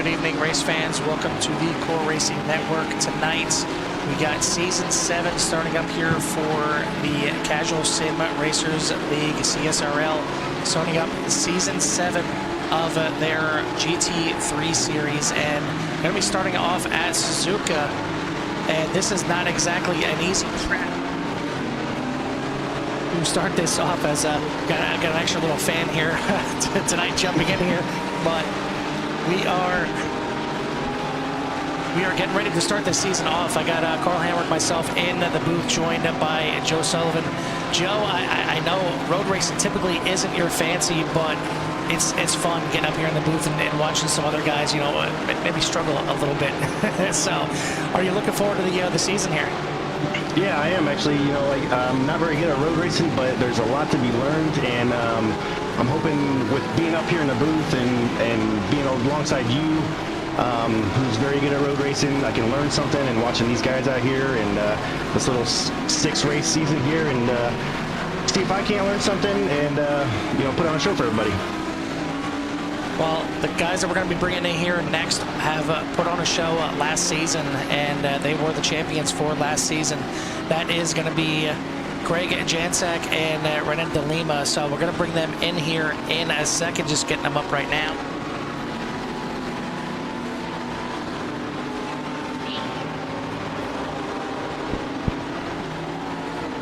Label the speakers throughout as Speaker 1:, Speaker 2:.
Speaker 1: good evening, race fans. Welcome to the Core Racing Network. Tonight, we got Season 7 starting up here for the Casual Sim Racers League, CSRL, starting up Season 7 of their GT3 series, and they're going to be starting off at Suzuka, and this is not exactly an easy track to start this off. As got an extra little fan here tonight jumping in here, but we are getting ready to start this season off. I got Carl Hamrick, myself, in the booth, joined by Joe Sullivan. Joe, I know road racing typically isn't your fancy, but it's fun getting up here in the booth and watching some other guys, you know, maybe struggle a little bit. So, are you looking forward to the season here?
Speaker 2: Yeah, I am actually. You know, like, I'm not very good at road racing, but there's a lot to be learned, and I'm hoping with being up here in the booth and being alongside you, who's very good at road racing, I can learn something, and watching these guys out here and this little 6-race season here, and see if I can't learn something and you know, put on a show for everybody.
Speaker 1: Well, the guys that we're going to be bringing in here next have put on a show last season, and they were the champions for last season. That is going to be Craig Janczak and Renan de Lima. So we're going to bring them in here in a second, just getting them up right now.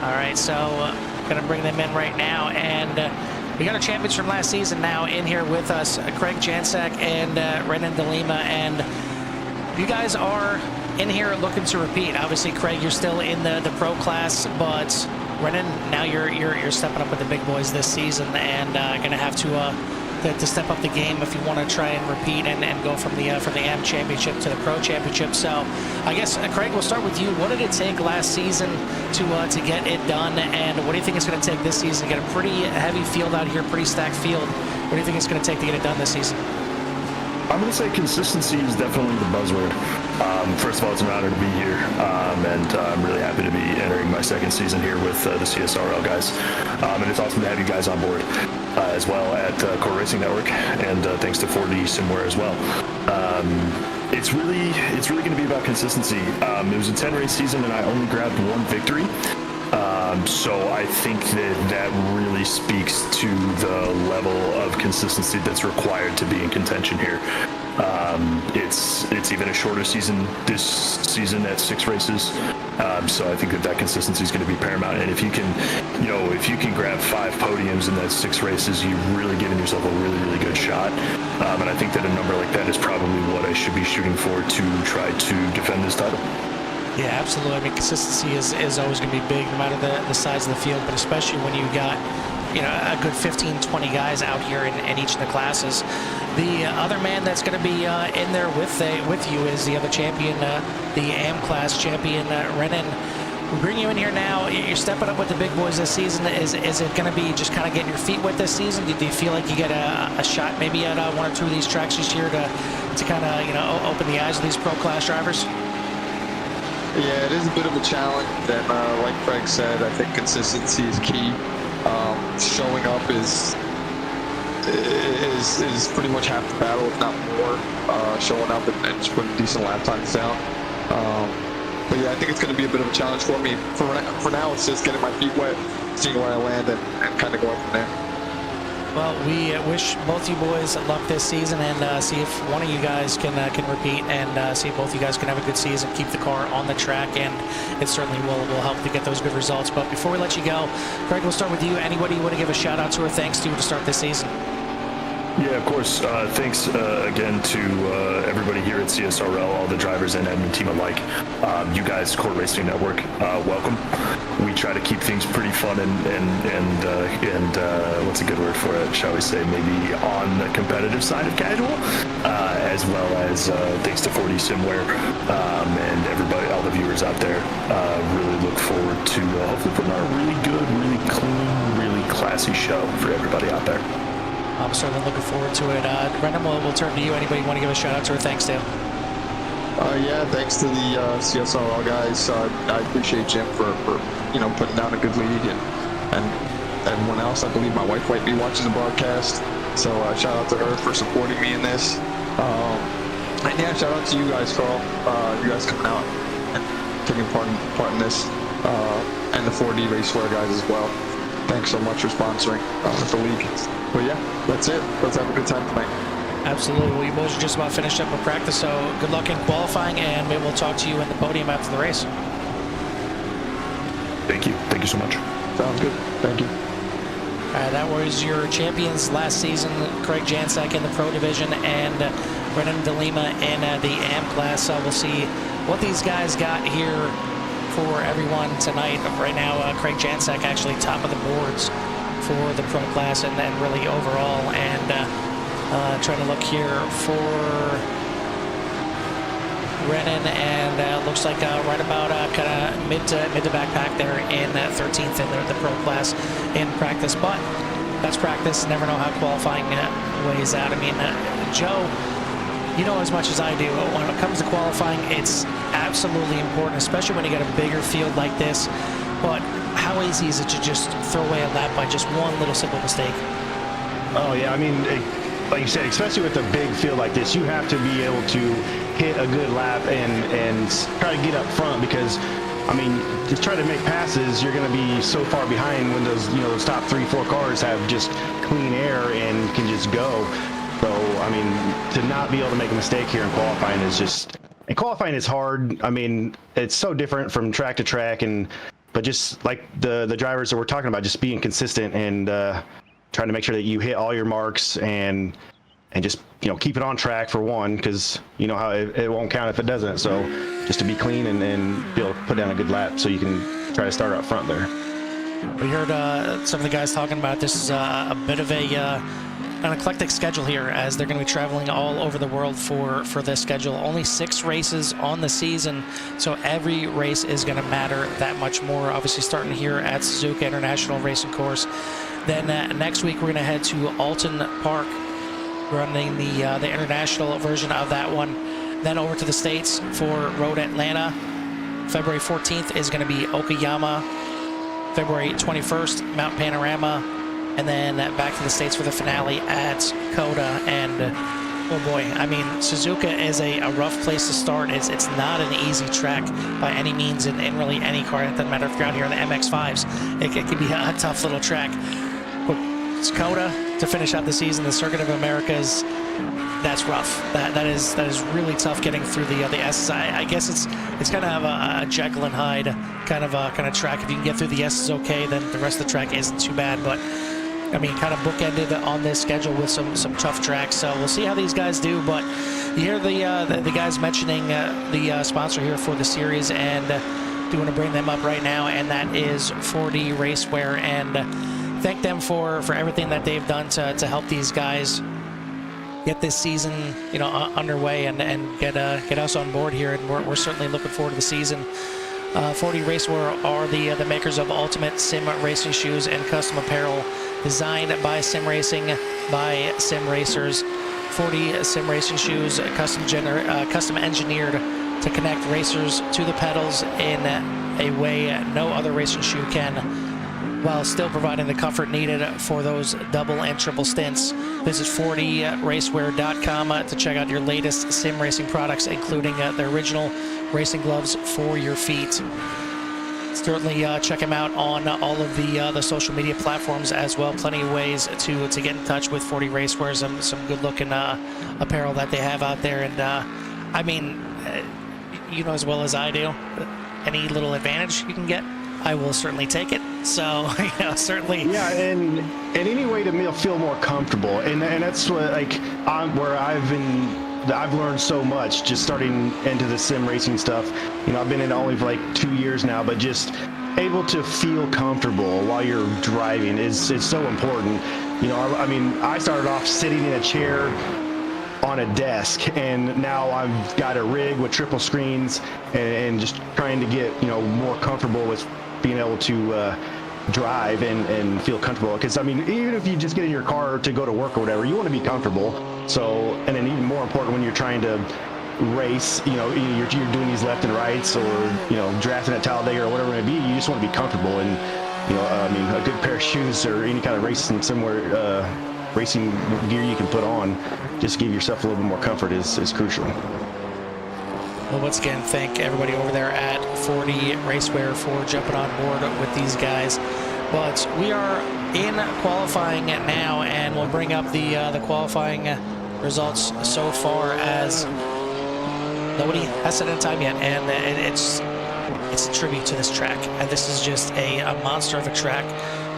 Speaker 1: All right, so going to bring them in right now, and we got our champions from last season now in here with us, Craig Janczak and Renan de Lima, and you guys are in here looking to repeat. Obviously, Craig, you're still in the pro class, but Renan, now you're stepping up with the big boys this season, and going to have to step up the game if you want to try and repeat and go from the AM Championship to the Pro Championship. So, I guess Craig, we'll start with you. What did it take last season to get it done, and what do you think it's going to take this season? Get a pretty heavy field out here, pretty stacked field. What do you think it's going to take to get it done this season?
Speaker 3: I'm going to say consistency is definitely the buzzword. First of all, it's an honor to be here, and I'm really happy to be entering my second season here with the CSRL guys. And it's awesome to have you guys on board as well at Core Racing Network, and thanks to 4D Simware as well. It's really going to be about consistency. It was a 10-race season, and I only grabbed one victory. So I think that really speaks to the level of consistency that's required to be in contention here. It's even a shorter season this season at 6 races. So I think that consistency is going to be paramount. And if you can grab 5 podiums in that 6 races, you've really given yourself a really, really good shot. And I think that a number like that is probably what I should be shooting for to try to defend this title.
Speaker 1: Yeah, absolutely. I mean, consistency is always going to be big, no matter the size of the field, but especially when you got, you know, a good 15, 20 guys out here in each of the classes. The other man that's going to be in there with you is the other champion, the AM class champion, Renan. We bring you in here now. You're stepping up with the big boys this season. Is it going to be just kind of getting your feet wet this season? Do you feel like you get a shot maybe at 1 or 2 of these tracks this year to kind of, you know, open the eyes of these pro class drivers?
Speaker 4: Yeah, it is a bit of a challenge, and like Craig said, I think consistency is key. Showing up is pretty much half the battle, if not more. Showing up and just putting decent lap times down. But yeah, I think it's going to be a bit of a challenge for me. For now, it's just getting my feet wet, seeing where I land, and kind of going from there.
Speaker 1: Well, we wish both you boys luck this season, and see if one of you guys can repeat, and see if both you guys can have a good season, keep the car on the track, and it certainly will help to get those good results. But before we let you go, Craig, we'll start with you. Anybody you want to give a shout out to or thanks to start this season?
Speaker 3: Yeah, of course. Thanks again to everybody here at CSRL, all the drivers and admin team alike. You guys, Core Racing Network, welcome. We try to keep things pretty fun and what's a good word for it? Shall we say maybe on the competitive side of casual, as well as thanks to 4D Simware and everybody, all the viewers out there. Really look forward to hopefully putting on a really good, really clean, really classy show for everybody out there.
Speaker 1: I'm certainly looking forward to it. Brendan, we'll turn to you. Anybody want to give a shout out to or thanks to?
Speaker 4: Yeah, thanks to the CSRL guys. I appreciate Jim for putting down a good lead, and everyone else. I believe my wife might be watching the broadcast, so shout out to her for supporting me in this. And yeah, shout out to you guys, Carl. You guys coming out and taking part in this, and the 4D Racewear guys as well. Thanks so much for sponsoring the league. But yeah, that's it. Let's have a good time tonight.
Speaker 1: Absolutely. We boys are just about finished up with practice, so good luck in qualifying, and maybe we'll talk to you in the podium after the race.
Speaker 3: Thank you. Thank you so much.
Speaker 4: Sounds good. Thank you.
Speaker 1: That was your champions last season, Craig Janczak in the Pro Division and Brennan DeLima in the AM class. We'll see what these guys got here for everyone tonight. Right now, Craig Janczak actually top of the boards for the Pro class and then really overall. And trying to look here for Brennan, and looks like right about kind of mid to backpack there in 13th in the Pro class in practice. But that's practice. Never know how qualifying weighs out. I mean, Joe, you know as much as I do. When it comes to qualifying, it's absolutely important, especially when you get a bigger field like this. But how easy is it to just throw away a lap by just one little simple mistake?
Speaker 2: Oh yeah, I mean, like you said, especially with a big field like this, you have to be able to hit a good lap and try to get up front, because I mean, to try to make passes, you're going to be so far behind when those, you know, those top 3-4 cars have just clean air and can just go. So I mean, to not be able to make a mistake here in qualifying is just, and qualifying is hard. I mean, it's so different from track to track, but just like the drivers that we're talking about, just being consistent and trying to make sure that you hit all your marks and just, you know, keep it on track for one, because you know how it won't count if it doesn't. So just to be clean and be able to put down a good lap so you can try to start up front there.
Speaker 1: We heard some of the guys talking about this is a bit of an eclectic schedule here, as they're going to be traveling all over the world for this schedule. Only 6 races on the season, so every race is going to matter that much more. Obviously starting here at Suzuka International Racing Course. Then next week we're going to head to Alton Park, running the international version of that one. Then over to the States for Road Atlanta. February 14th is going to be Okayama. February 21st, Mount Panorama. And then back to the States for the finale at Coda. And oh boy, I mean, Suzuka is a rough place to start. It's not an easy track by any means in really any car. It doesn't matter if you're out here on the MX-5s. It can be a tough little track. But it's Coda to finish out the season, the Circuit of Americas. That's rough. That is really tough getting through the S's. I guess it's kind of a Jekyll and Hyde kind of track. If you can get through the S's okay, then the rest of the track isn't too bad. But I mean, kind of bookended on this schedule with some tough tracks. So we'll see how these guys do. But you hear the guys mentioning the sponsor here for the series, and do want to bring them up right now, and that is 4D Racewear, and thank them for everything that they've done to help these guys get this season, you know, underway and get us on board here. And we're certainly looking forward to the season. 4D Racewear are the makers of ultimate sim racing shoes and custom apparel designed by sim racing by sim racers. 4D sim racing shoes, custom engineered to connect racers to the pedals in a way no other racing shoe can, while still providing the comfort needed for those double and triple stints. Visit 4dracewear.com to check out your latest sim racing products, including the original racing gloves for your feet. Certainly check them out on all of the social media platforms as well. Plenty of ways to get in touch with 4D Racewear. Some good looking apparel that they have out there. And I mean, you know as well as I do, any little advantage you can get, I will certainly take it. So, you know, certainly. Yeah,
Speaker 2: and any way to feel more comfortable, and that's what, like, where I've learned so much just starting into the sim racing stuff. You know, I've been in only for like 2 years now, but just able to feel comfortable while you're driving is so important. You know, I mean, I started off sitting in a chair on a desk, and now I've got a rig with triple screens and just trying to get, you know, more comfortable with being able to drive and feel comfortable. Because I mean, even if you just get in your car to go to work or whatever, you want to be comfortable. So, and then even more important when you're trying to race, you know, you're doing these left and rights, or, you know, drafting at Talladega or whatever it may be, you just want to be comfortable. And, you know, I mean, a good pair of shoes or any kind of racing somewhere racing gear you can put on, just give yourself a little bit more comfort is crucial.
Speaker 1: Well, once again, thank everybody over there at 40 Racewear for jumping on board with these guys. But we are in qualifying now, and we'll bring up the qualifying results so far, as nobody has set in time yet, and it's a tribute to this track, and this is just a monster of a track.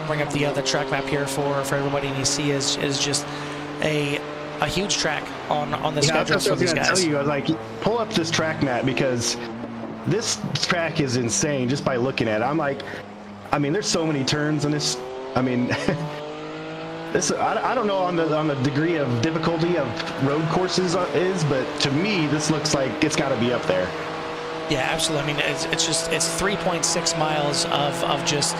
Speaker 1: Bring up the track map here for everybody, and you see is just a huge track on the schedule for these guys.
Speaker 2: I was going to tell you, like, pull up this track map, because this track is insane just by looking at it. I'm like, I mean, there's so many turns in this. I mean, this, I don't know on the degree of difficulty of road courses is, but to me, this looks like it's got to be up there.
Speaker 1: Yeah, absolutely. I mean, it's 3.6 miles of just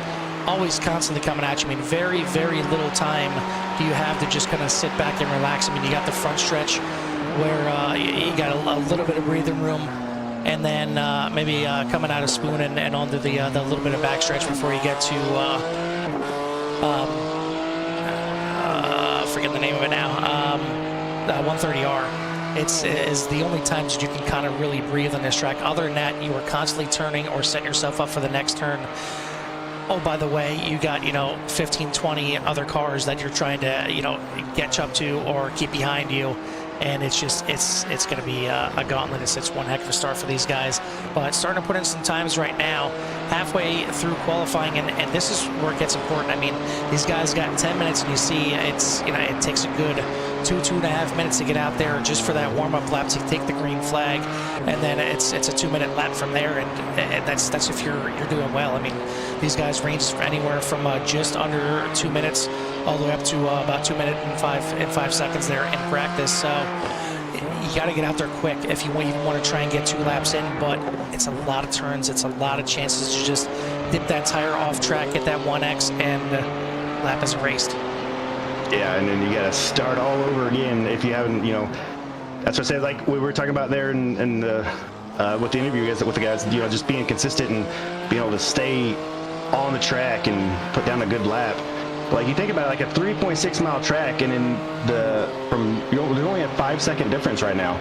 Speaker 1: always constantly coming at you. I mean, very, very little time do you have to just kind of sit back and relax. I mean, you got the front stretch where you got a little bit of breathing room, and then maybe coming out of Spoon and onto the little bit of back stretch before you get to forget the name of it now, 130R. Is the only times that you can kind of really breathe on this track. Other than that, you are constantly turning or setting yourself up for the next turn. Oh, by the way, you got, 15, 20 other cars that you're trying to, catch up to or keep behind you. And it's just, it's going to be a gauntlet. It's one heck of a start for these guys. But starting to put in some times right now, halfway through qualifying, and this is where it gets important. I mean, these guys got 10 minutes, and you see it's, it takes a good 2.5 minutes to get out there just for that warm-up lap to take the green flag, and then it's a 2-minute lap from there, and that's if you're doing well. I mean, these guys range anywhere from just under 2 minutes all the way up to about 2 minutes and 5 seconds there in practice. So you got to get out there quick if you even want to try and get 2 laps in, but it's a lot of turns, it's a lot of chances to just dip that tire off track, get that 1X, and lap is erased.
Speaker 2: Yeah, and then you got to start all over again if you haven't, that's what I said, like we were talking about there in the, with the interview with the guys, just being consistent and being able to stay on the track and put down a good lap. Like, you think about it, like a 3.6 mile track, and then there's only a 5-second difference right now,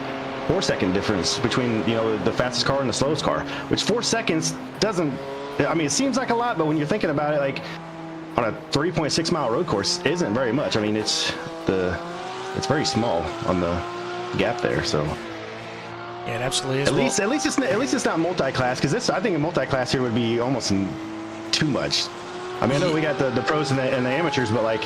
Speaker 2: 4-second difference between, the fastest car and the slowest car, which 4 seconds doesn't, I mean, it seems like a lot, but when you're thinking about it, like, on a 3.6 mile road course isn't very much. I mean, it's very small on the gap there. So
Speaker 1: yeah, it absolutely is.
Speaker 2: At least it's not multi-class, because I think a multi-class here would be almost too much. I mean, I know we got the pros and the amateurs, but like,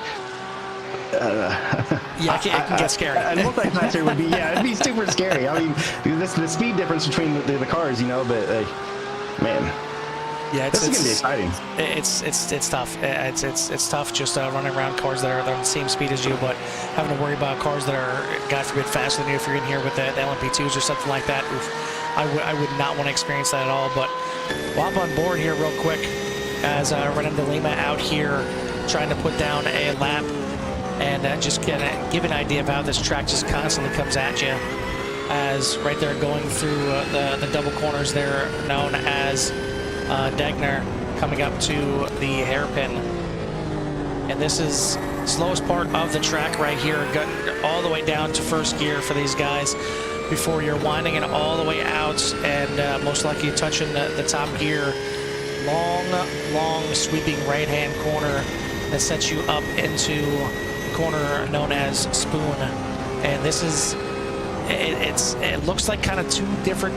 Speaker 1: yeah, it can get scary.
Speaker 2: A multi-class here would be it'd be super scary. I mean, the speed difference between the cars, but man.
Speaker 1: Yeah,
Speaker 2: this is gonna be exciting.
Speaker 1: It's tough. It's tough just running around cars that are the same speed as you, but having to worry about cars that are, God forbid, faster than you if you're in here with the LMP2s or something like that. Oof, I would not want to experience that at all. But we'll hop on board here real quick as Renan de Lima out here trying to put down a lap and just give an idea of how this track just constantly comes at you. As right there going through the double corners there, known as Degner, coming up to the hairpin, and this is the slowest part of the track right here, all the way down to first gear for these guys before you're winding it all the way out, and most likely touching the top gear. Long sweeping right hand corner that sets you up into the corner known as Spoon, and this is it looks like kind of two different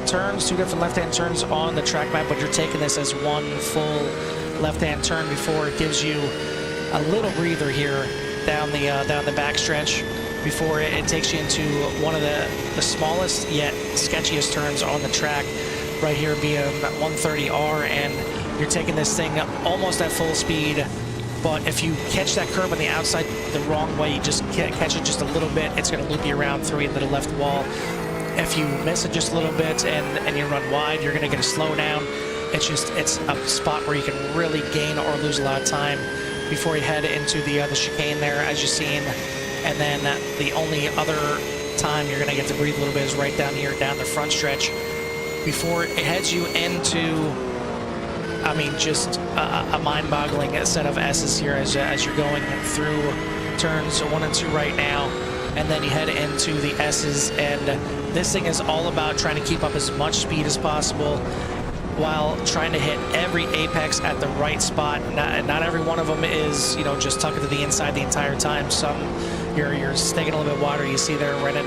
Speaker 1: left-hand turns on the track map, but you're taking this as one full left-hand turn before it gives you a little breather here down the backstretch before it takes you into one of the smallest yet sketchiest turns on the track, right here being 130R, and you're taking this thing almost at full speed. But if you catch that curb on the outside the wrong way, you just catch it just a little bit, it's going to loop you around through into the left wall. If you miss it just a little bit and you run wide, you're going to get a slow down. It's a spot where you can really gain or lose a lot of time before you head into the chicane there, as you've seen. And then the only other time you're going to get to breathe a little bit is right down here, down the front stretch, before it heads you into, I mean, just a mind-boggling set of S's here as you're going through turns 1 and 2 right now, and then you head into the S's, and this thing is all about trying to keep up as much speed as possible while trying to hit every apex at the right spot. Not every one of them is, you know, just tucking to the inside the entire time. Some you're sticking a little bit wider. You see they're running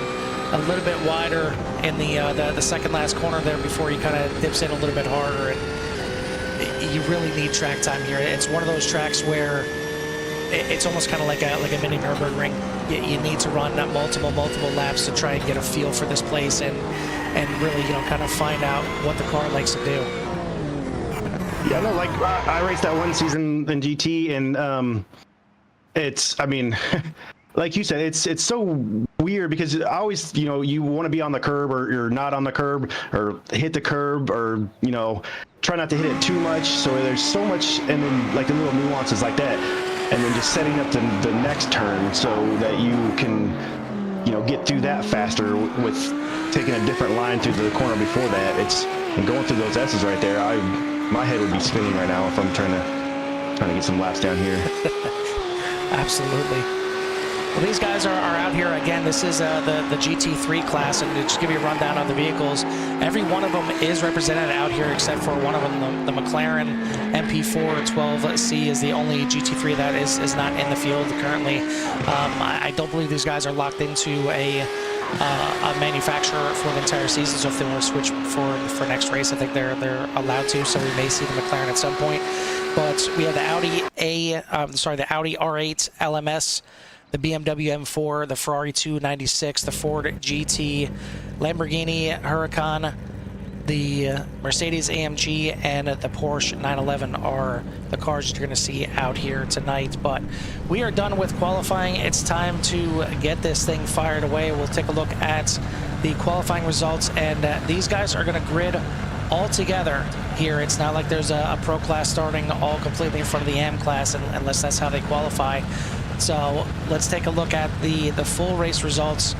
Speaker 1: a little bit wider in the second last corner there before he kind of dips in a little bit harder. And you really need track time here. It's one of those tracks where it's almost kind of like a mini Nürburgring. You need to run multiple laps to try and get a feel for this place and really, you know, kind of find out what the car likes to do.
Speaker 2: Yeah, no, like I raced that one season in GT, and it's, I mean, like you said, it's so weird because I always, you know, you want to be on the curb or you're not on the curb or hit the curb or, you know, try not to hit it too much. So there's so much, and then like the little nuances like that, and then just setting up the next turn so that you can, you know, get through that faster with taking a different line through the corner before that. And going through those S's right there, my head would be spinning right now if I'm trying to get some laps down here.
Speaker 1: Absolutely. Well, these guys are out here again. This is the GT3 class, and to just give you a rundown of the vehicles, every one of them is represented out here except for one of them. The McLaren MP4-12C is the only GT3 that is not in the field currently. I don't believe these guys are locked into a manufacturer for the entire season, so if they want to switch for next race, I think they're allowed to, so we may see the McLaren at some point. But we have the Audi the Audi R8 LMS, the BMW M4, the Ferrari 296, the Ford GT, Lamborghini Huracan, the Mercedes AMG, and the Porsche 911 are the cars you're going to see out here tonight. But we are done with qualifying. It's time to get this thing fired away. We'll take a look at the qualifying results, and these guys are going to grid all together here. It's not like there's a pro class starting all completely in front of the AM class, unless that's how they qualify. So let's take a look at the full race results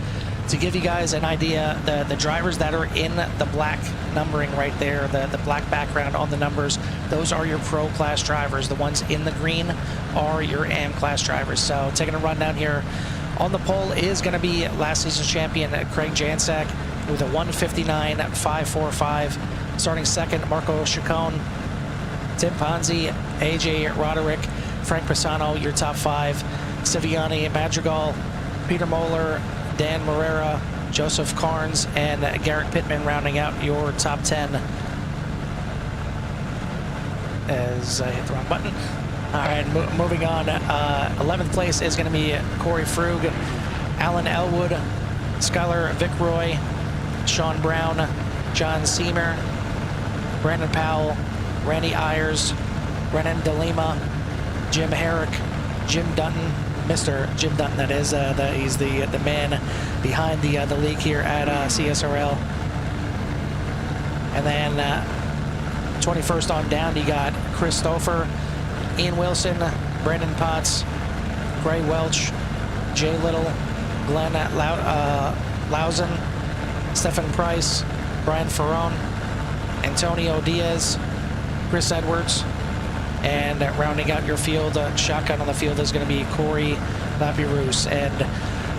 Speaker 1: to give you guys an idea. The drivers that are in the black numbering right there, the black background on the numbers, those are your pro class drivers. The ones in the green are your AM class drivers. So taking a run down here, on the pole is going to be last season's champion Craig Jansak with a 1:59.545. Starting second, Marco Chacon, Tim Ponzi, AJ Roderick, Frank Pisano, your top 5. Siviani Madrigal, Peter Moeller, Dan Morera, Joseph Carnes, and Garrett Pittman rounding out your top 10. As I hit the wrong button. All right, moving on. 11th place is going to be Corey Frug, Alan Elwood, Skylar Vickroy, Sean Brown, John Seymour, Brandon Powell, Randy Ayers, Brennan DeLima, Jim Herrick, Jim Dutton, Mr. Jim Dutton, that is. He's the man behind the league here at CSRL. And then 21st on down, you got Chris Stouffer, Ian Wilson, Brandon Potts, Gray Welch, Jay Little, Glenn Lausen, Stephen Price, Brian Ferron, Antonio Diaz, Chris Edwards, and rounding out your field, shotgun on the field is going to be Corey Lapierus. And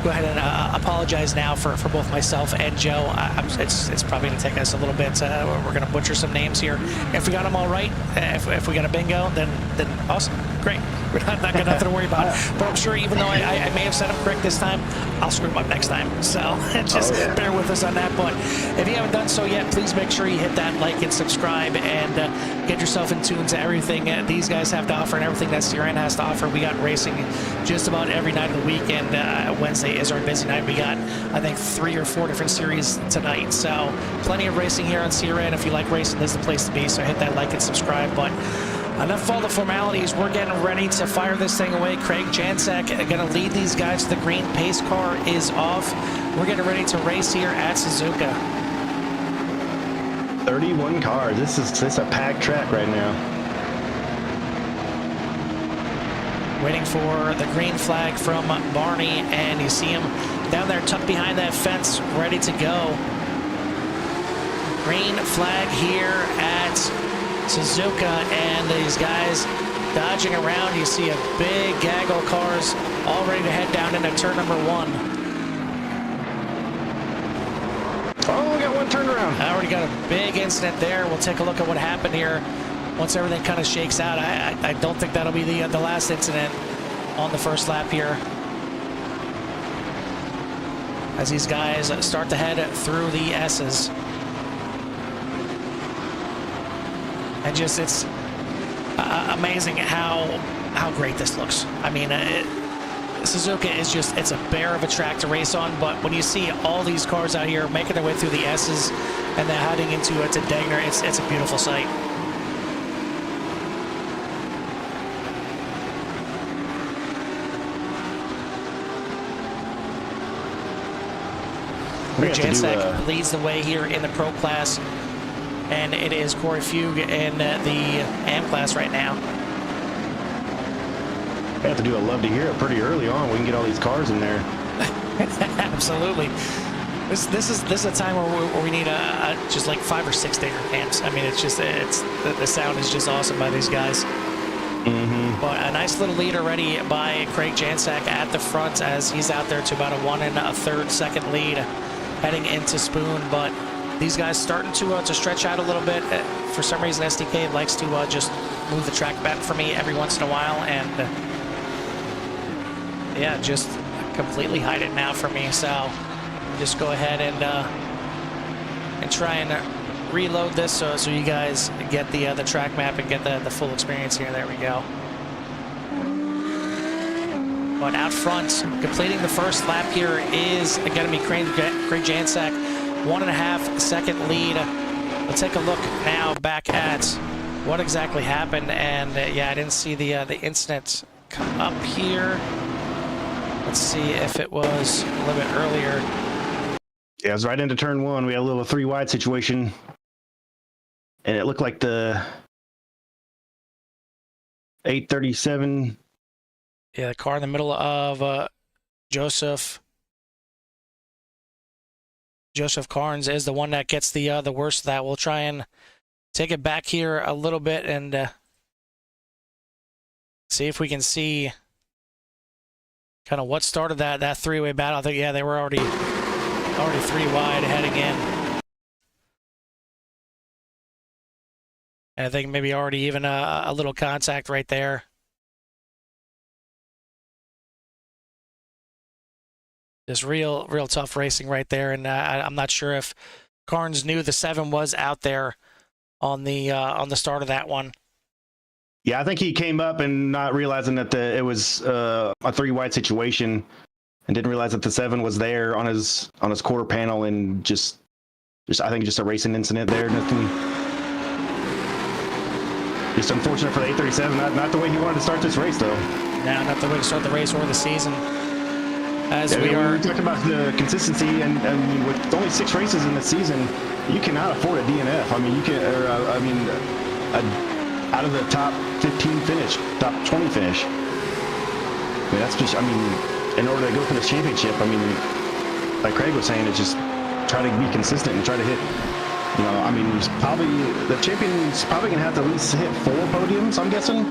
Speaker 1: go ahead and apologize now for both myself and Joe. It's probably going to take us a little bit. We're going to butcher some names here. If we got them all right, if we got a bingo, then awesome, great. We're not got nothing to worry about. But I'm sure, even though I may have said them correct this time, I'll screw them up next time. So just bear with us on that. But if you haven't done so yet, please make sure you hit that like and subscribe and get yourself in tune to everything these guys have to offer and everything that CRN has to offer. We got racing just about every night of the week, and Wednesday is our busy night. We got, I think, 3 or 4 different series tonight. So plenty of racing here on CRN. If you like racing, this is the place to be. So hit that like and subscribe. But enough of all the formalities. We're getting ready to fire this thing away. Craig Jansak going to lead these guys to the green. Pace car is off. We're getting ready to race here at Suzuka.
Speaker 2: 31 cars. This is a packed track right now.
Speaker 1: Waiting for the green flag from Barney, and you see him down there tucked behind that fence, ready to go. Green flag here at Suzuka, and these guys dodging around. You see a big gaggle of cars all ready to head down into turn number 1.
Speaker 2: Oh, we got one turnaround.
Speaker 1: I already got a big incident there. We'll take a look at what happened here once everything kind of shakes out. I don't think that'll be the last incident on the first lap here, as these guys start to head through the S's. And just, it's amazing how great this looks. I mean, Suzuka is just, it's a bear of a track to race on, but when you see all these cars out here making their way through the S's and then heading into Degner, it's a beautiful sight. Jansak leads the way here in the Pro class, and it is Corey Fugue in the AM class right now.
Speaker 2: I have to do a love to hear it pretty early on. We can get all these cars in there.
Speaker 1: Absolutely. This is a time where we need just like 5 or 6 Degner amps. I mean, it's just the sound is just awesome by these guys. But a nice little lead already by Craig Jansak at the front, as he's out there to about a 1 1/3 second lead heading into Spoon. But these guys starting to stretch out a little bit. For some reason, SDK likes to just move the track back for me every once in a while, and yeah, just completely hide it now for me. So just go ahead and try and reload this so you guys get the track map and get the full experience here. There we go. But out front, completing the first lap here is going to be Craig Jansak, 1.5 second lead. We'll take a look now back at what exactly happened, and yeah, I didn't see the incident come up here. Let's see if it was a little bit earlier.
Speaker 2: Yeah, it was right into turn 1. We had a little 3 wide situation, and it looked like the 837.
Speaker 1: Yeah, the car in the middle of Joseph Carnes is the one that gets the worst of that. We'll try and take it back here a little bit and see if we can see kind of what started that three-way battle. I think, yeah, they were already 3 wide heading in. And I think maybe already even a little contact right there. Just real tough racing right there, and I'm not sure if Carnes knew the 7 was out there on the start of that one.
Speaker 2: Yeah, I think he came up and not realizing that it was a 3 wide situation, and didn't realize that the 7 was there on his quarter panel, and just I think just a racing incident there. Nothing. Just unfortunate for the 837. Not the way he wanted to start this race, though.
Speaker 1: No, not the way to start the race or the season. As
Speaker 2: yeah,
Speaker 1: we are
Speaker 2: talking about the consistency, and with only 6 races in the season, you cannot afford a DNF. I mean, you can, out of the top 15 finish, top 20 finish. I mean, that's just, I mean, in order to go for this championship, I mean, like Craig was saying, it's just try to be consistent and try to hit. You know, I mean, the champion's probably gonna have to at least hit 4 podiums, I'm guessing.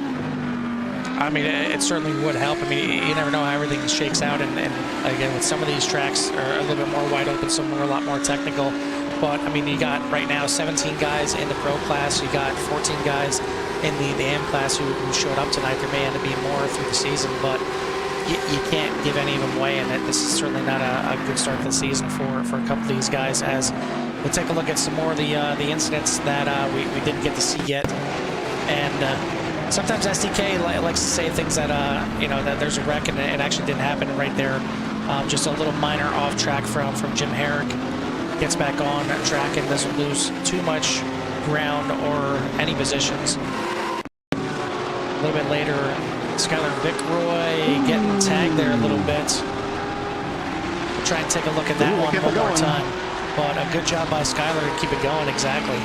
Speaker 1: I mean, it certainly would help. I mean, you never know how everything shakes out, and again, with some of these tracks are a little bit more wide open, some are a lot more technical. But I mean, you got right now 17 guys in the Pro class, you got 14 guys in the AM class who showed up tonight. There may end up being more through the season, but you can't give any of them away, and this is certainly not a good start to the season for a couple of these guys. As we'll take a look at some more of the incidents that we didn't get to see yet, and. Sometimes SDK likes to say things that, you know, that there's a wreck and it actually didn't happen right there. Just a little minor off track from Jim Herrick. Gets back on track and doesn't lose too much ground or any positions. A little bit later, Skylar Vickroy getting tagged there a little bit. We'll try and take a look at that one more time. But a good job by Skylar to keep it going, exactly.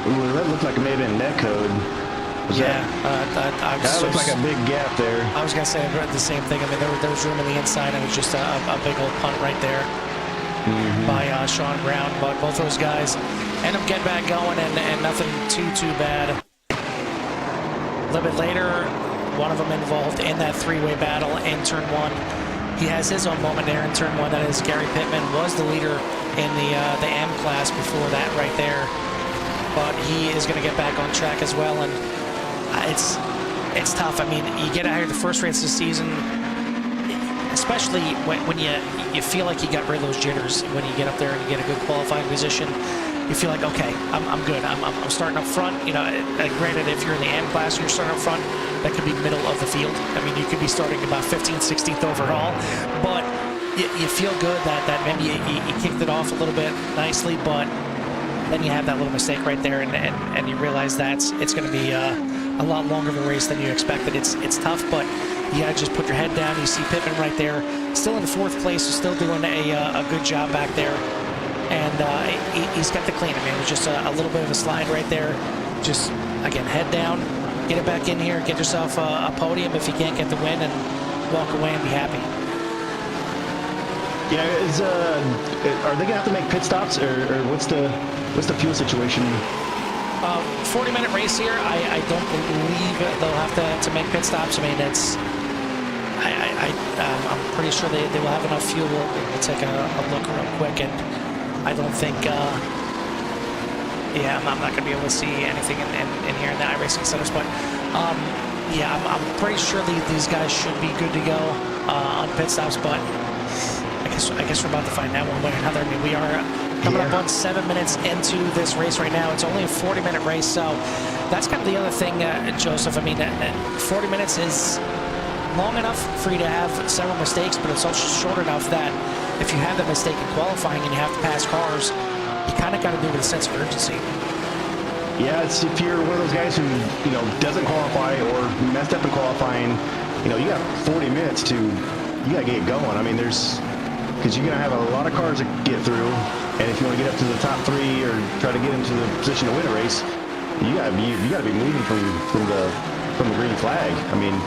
Speaker 2: Ooh, that looked like it may have been net code. That looked like a big gap there.
Speaker 1: I was going to say the same thing. I mean, there was room on the inside, and it was just a big old punt right there by Sean Brown. But both those guys end up getting back going, and nothing too bad. A little bit later, one of them involved in that three-way battle in turn 1. He has his own moment there in turn 1. That is Gary Pittman was the leader in the M class before that right there, but he is going to get back on track as well, and it's tough. I mean, you get out here the first race of the season, especially when you feel like you got rid of those jitters. When you get up there and you get a good qualifying position, you feel like, okay, I'm good. I'm starting up front. You know, granted, if you're in the M class and you're starting up front, that could be middle of the field. I mean, you could be starting about 15th, 16th overall, but you feel good that maybe you kicked it off a little bit nicely, but then you have that little mistake right there, and you realize it's going to be a lot longer of a race than you expected. It's tough, but you got to just put your head down. You see Pittman right there, still in 4th place, still doing a good job back there. And he's got the clean. I mean, it was just a little bit of a slide right there. Just, again, head down, get it back in here, get yourself a podium if you can't get the win, and walk away and be happy.
Speaker 2: Yeah, are they going to have to make pit stops, or what's the fuel situation?
Speaker 1: 40-minute race here. I don't believe they'll have to make pit stops. I mean, I'm pretty sure they will have enough fuel. We'll take a look real quick, and I don't think, yeah, I'm not going to be able to see anything in here in the iRacing centers, but yeah, I'm pretty sure these guys should be good to go on pit stops, but I guess we're about to find out one way or another. I mean, we are coming up on 7 minutes into this race right now. It's only a 40-minute race, so that's kind of the other thing, Joseph. I mean, 40 minutes is long enough for you to have several mistakes, but it's also short enough that if you have that mistake in qualifying and you have to pass cars, you kind of got to do it with a sense of urgency.
Speaker 2: Yeah, it's if you're one of those guys who, you know, doesn't qualify or messed up in qualifying, you know, you got 40 minutes to, you got to get going. I mean, because you're going to have a lot of cars to get through, and if you want to get up to the top 3 or try to get into the position to win a race, you got to be moving from the green flag. I mean,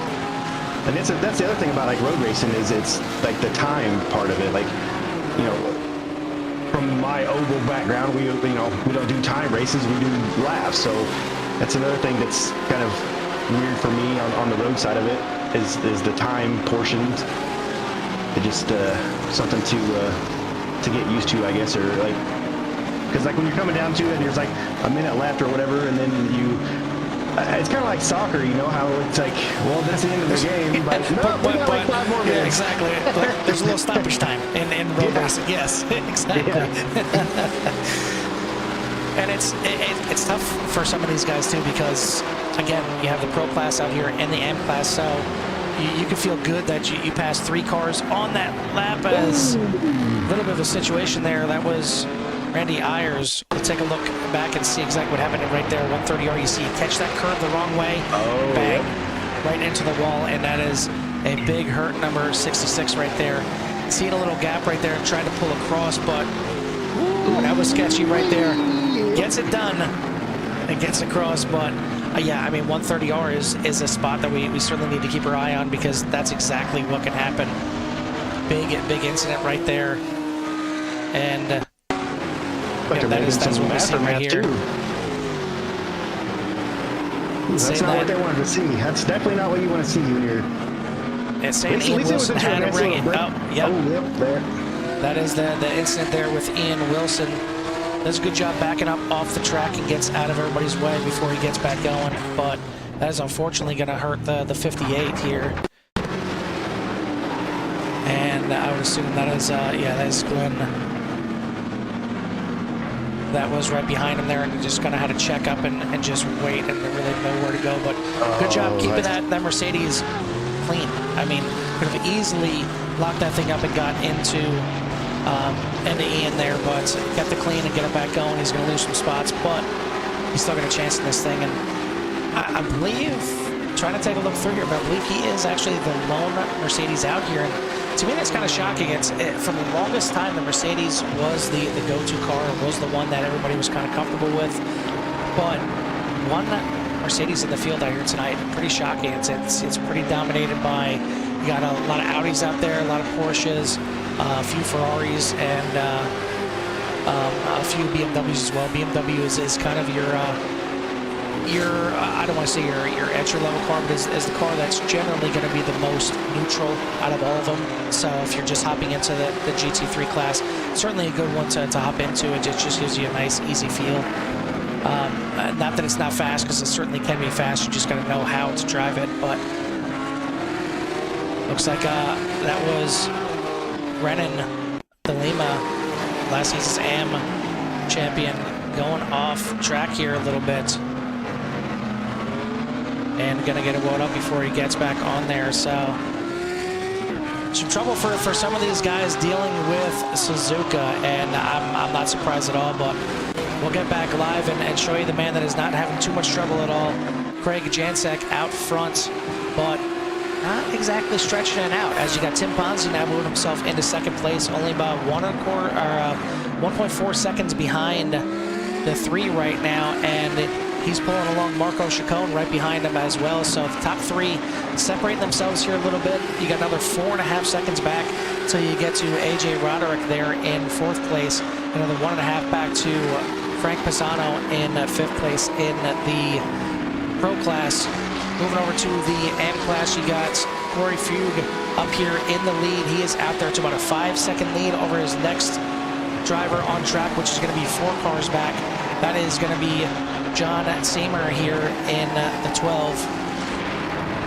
Speaker 2: and that's the other thing about like road racing is it's like the time part of it. Like, you know, from my oval background, we don't do time races, we do laps. So that's another thing that's kind of weird for me on the road side of it is the time portions. It's just something to get used to, I guess, or like, because like when you're coming down to it, there's like a minute left or whatever, and then it's kind of like soccer, you know, how it's like, well, that's the end of the game, but no, we got like 5 more minutes.
Speaker 1: Yeah, exactly. But there's a little stoppage time in road racing. Yes, exactly. Yeah. And it's tough for some of these guys too, because again, you have the pro class out here and the M class, so you can feel good that you passed 3 cars on that lap. As a little bit of a situation there, that was Randy Ayers. We'll take a look back and see exactly what happened right there. 130R, you see you catch that curve the wrong way, bang, right into the wall, and that is a big hurt, number 66 right there. Seeing a little gap right there, trying to pull across, but that was sketchy right there. Gets it done and gets across, but yeah, I mean, 130R is a spot that we certainly need to keep our eye on, because that's exactly what can happen. Big incident right there, and
Speaker 2: but
Speaker 1: that's what we see right here.
Speaker 2: That's not what they wanted to see. That's definitely not what you want to see when you're.
Speaker 1: And saying Ian Wilson had to bring it. Oh, yep.
Speaker 2: Oh, yep, there.
Speaker 1: That is the incident there with Ian Wilson. Does a good job backing up off the track and gets out of everybody's way before he gets back going. But that is unfortunately going to hurt the 58 here. And I would assume that is, yeah, that is Glenn. That was right behind him there, and he just kind of had to check up and just wait and really know where to go. But good job keeping that Mercedes clean. I mean, could have easily locked that thing up and got into Ian there, but got the clean and get it back going. He's going to lose some spots, but he's still got a chance in this thing. And I believe, trying to take a look through here, but I believe he is actually the lone Mercedes out here. And to me, that's kind of shocking. For the longest time, the Mercedes was the go-to car, was the one that everybody was kind of comfortable with. But one Mercedes in the field out here tonight, pretty shocking. It's pretty dominated by, you got a lot of Audis out there, a lot of Porsches, a few Ferraris, and a few BMWs as well. BMW is kind of your I don't want to say your entry-level car, but is the car that's generally going to be the most neutral out of all of them. So if you're just hopping into the GT3 class, certainly a good one to hop into. It just gives you a nice, easy feel. Not that it's not fast, because it certainly can be fast. You just got to know how to drive it. But looks like that was Renan de Lima, last season's AM champion, going off track here a little bit. And gonna get it wound up before he gets back on there. So some trouble for some of these guys dealing with Suzuka, and I'm not surprised at all. But we'll get back live and show you the man that is not having too much trouble at all. Craig Jansek out front, but not exactly stretching it out, as you got Tim Ponzi now moving himself into second place, only about 1.4 seconds behind the 3 right now, and he's pulling along Marco Chacon right behind him as well. So the top 3 separating themselves here a little bit. You got another 4.5 seconds back till you get to AJ Roderick there in 4th place. Another 1.5 back to Frank Pisano in 5th place in the Pro class. Moving over to the AM class, you got Corey Fugue up here in the lead. He is out there to about a 5-second lead over his next driver on track, which is going to be 4 cars back. That is going to be John Seymour here in the 12.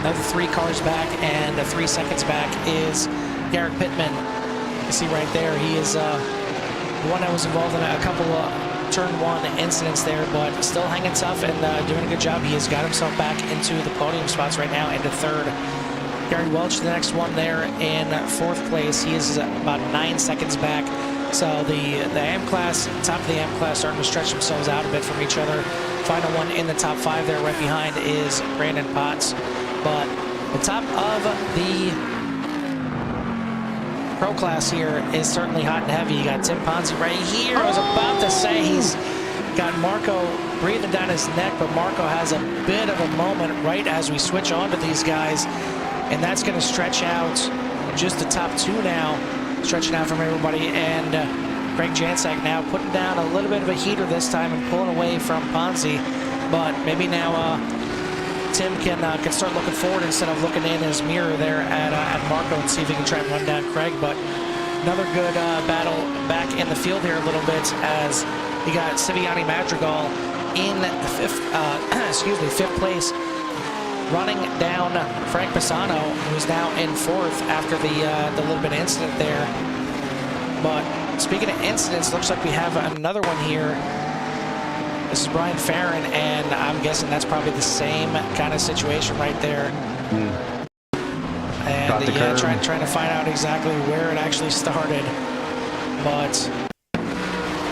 Speaker 1: Another 3 cars back, and 3 seconds back is Garrett Pittman. You see right there, he is the one that was involved in a couple of turn 1 incidents there, but still hanging tough and doing a good job. He has got himself back into the podium spots right now, into 3rd. Gary Welch, the next one there in 4th place. He is about 9 seconds back. So the AM class, top of the AM class, starting to stretch themselves out a bit from each other. Final one in the top 5 there right behind is Brandon Potts. But the top of the Pro class here is certainly hot and heavy. You got Tim Ponzi right here. I was about to say he's got Marco breathing down his neck, but Marco has a bit of a moment right as we switch on to these guys, and that's going to stretch out just the top 2 now, stretching out from everybody. And Craig Jansek now putting down a little bit of a heater this time and pulling away from Ponzi, but maybe now Tim can start looking forward instead of looking in his mirror there at Marco and see if he can try and run down Craig. But another good battle back in the field here a little bit, as you got Siviani Madrigal in 5th place, running down Frank Pisano, who's now in 4th after the little bit of incident there. But speaking of incidents, looks like we have another one here. This is Brian Farron, and I'm guessing that's probably the same kind of situation right there. And yeah, trying to find out exactly where it actually started. But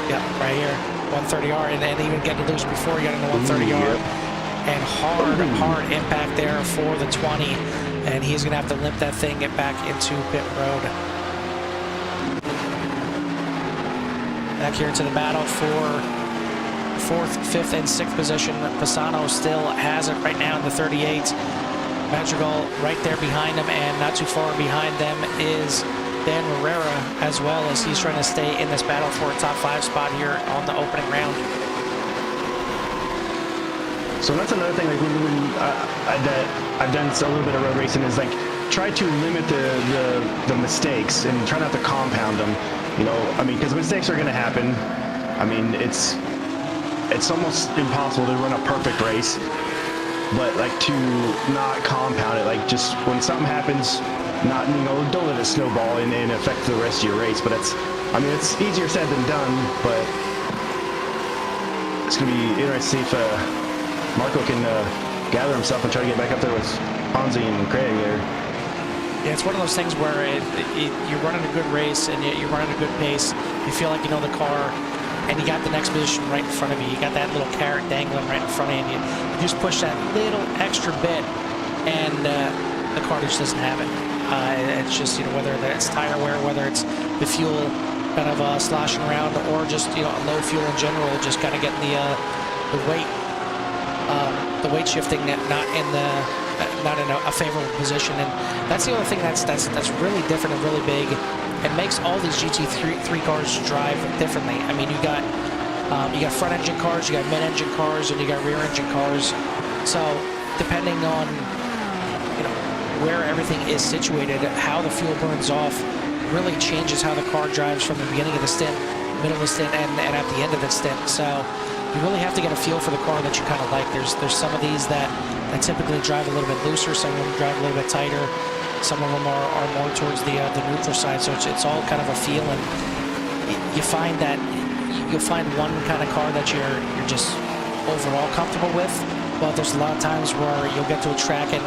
Speaker 1: yeah, right here, 130R, and even getting loose before you got into 130R. And hard impact there for the 20, and he's gonna have to limp that thing, get back into pit road. Back here to the battle for 4th, 5th, and 6th position. Pisano still has it right now in the 38. Madrigal right there behind him, and not too far behind them is Dan Herrera, as well, as he's trying to stay in this battle for a top 5 spot here on the opening round.
Speaker 2: So that's another thing, like that I've done a little bit of road racing, is like try to limit the mistakes and try not to compound them. You know, I mean, because mistakes are going to happen. I mean, it's almost impossible to run a perfect race, but like to not compound it, like just when something happens, not, you know, don't let it snowball and affect the rest of your race. But it's, I mean, it's easier said than done, but it's going to be interesting to see if Marco can gather himself and try to get back up there with Ponzi and Craig there.
Speaker 1: Yeah, it's one of those things where you're running a good race and you're running a good pace. You feel like you know the car, and you got the next position right in front of you. You got that little carrot dangling right in front of you, and you just push that little extra bit, and the car just doesn't have it. It's just, you know, whether it's tire wear, whether it's the fuel kind of sloshing around, or just, you know, low fuel in general, just kind of getting the weight shifting not in a favorable position. And that's the other thing that's really different and really big it makes all these GT3 cars drive differently. I mean, you got front engine cars, you got mid engine cars, and you got rear engine cars. So depending on where everything is situated, how the fuel burns off really changes how the car drives from the beginning of the stint, middle of the stint, and at the end of the stint. So you really have to get a feel for the car that you kind of like. There's some of these that typically drive a little bit looser, some of them drive a little bit tighter, some of them are more towards the neutral side. So it's all kind of a feel, and you find that you'll find one kind of car that you're just overall comfortable with, but there's a lot of times where you'll get to a track and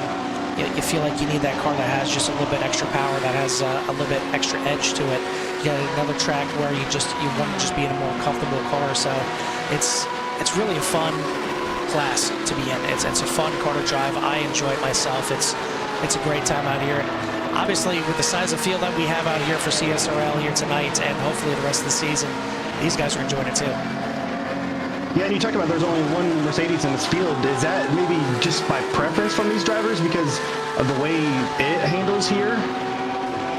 Speaker 1: you feel like you need that car that has just a little bit extra power, that has a little bit extra edge to it. You got another track where you want to just be in a more comfortable car. So it's really a fun class to be in. It's a fun car to drive. I enjoy it myself. It's a great time out here. Obviously, with the size of field that we have out here for CSRL here tonight, and hopefully the rest of the season, these guys are enjoying it too.
Speaker 2: Yeah, and you talked about there's only one Mercedes in this field. Is that maybe just by preference from these drivers because of the way it handles here?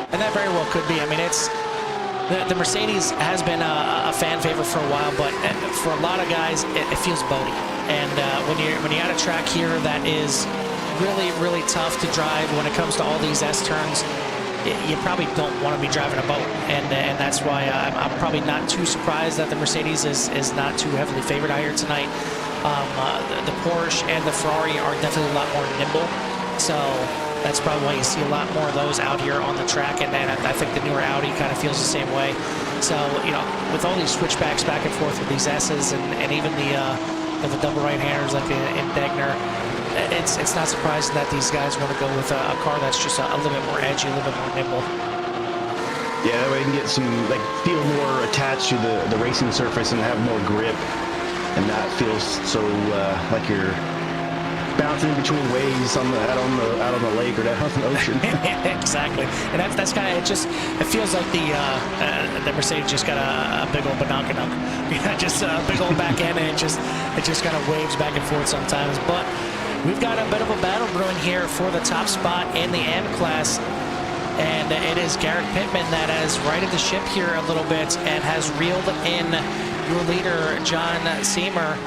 Speaker 1: And that very well could be. I mean, the Mercedes has been a fan favorite for a while, but for a lot of guys, it feels boaty. And when you're at a track here that is really, really tough to drive when it comes to all these S turns, you probably don't want to be driving a boat, and that's why I'm probably not too surprised that the Mercedes is not too heavily favored out here tonight. The Porsche and the Ferrari are definitely a lot more nimble, so that's probably why you see a lot more of those out here on the track, and I think the newer Audi kind of feels the same way. So, with all these switchbacks back and forth with these S's and even the double right-handers like in Degner, it's not surprising that these guys want to go with a car that's just a little bit more edgy, a little bit more nimble.
Speaker 2: Yeah, that way you can get some, feel more attached to the racing surface and have more grip, and not feel so like you're bouncing in between waves out on the lake or out on the ocean.
Speaker 1: Exactly, and that's kind of it feels like the Mercedes just got a big old banana, just a big old back end, and it just kind of waves back and forth sometimes. But we've got a bit of a battle brewing here for the top spot in the M class, and it is Garrett Pittman that has righted the ship here a little bit and has reeled in your leader, John Seamer,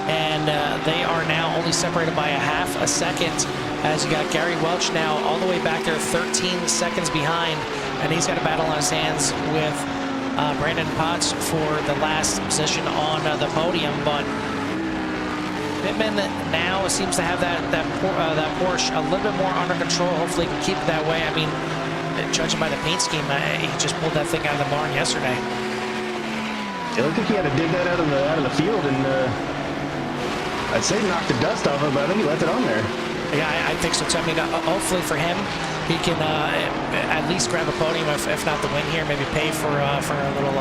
Speaker 1: and they are now only separated by a half a second, as you got Gary Welch now all the way back there, 13 seconds behind, and he's got a battle on his hands with Brandon Potts for the last position on the podium. But Pittman now seems to have that Porsche a little bit more under control. Hopefully he can keep it that way. I mean, judging by the paint scheme, he just pulled that thing out of the barn yesterday.
Speaker 2: It looked like he had to dig that out of the field, and I'd say knock the dust off it, but I think he left it on there.
Speaker 1: Yeah, I think so too. I mean, hopefully for him, he can at least grab a podium, if not the win here. Maybe pay for a little,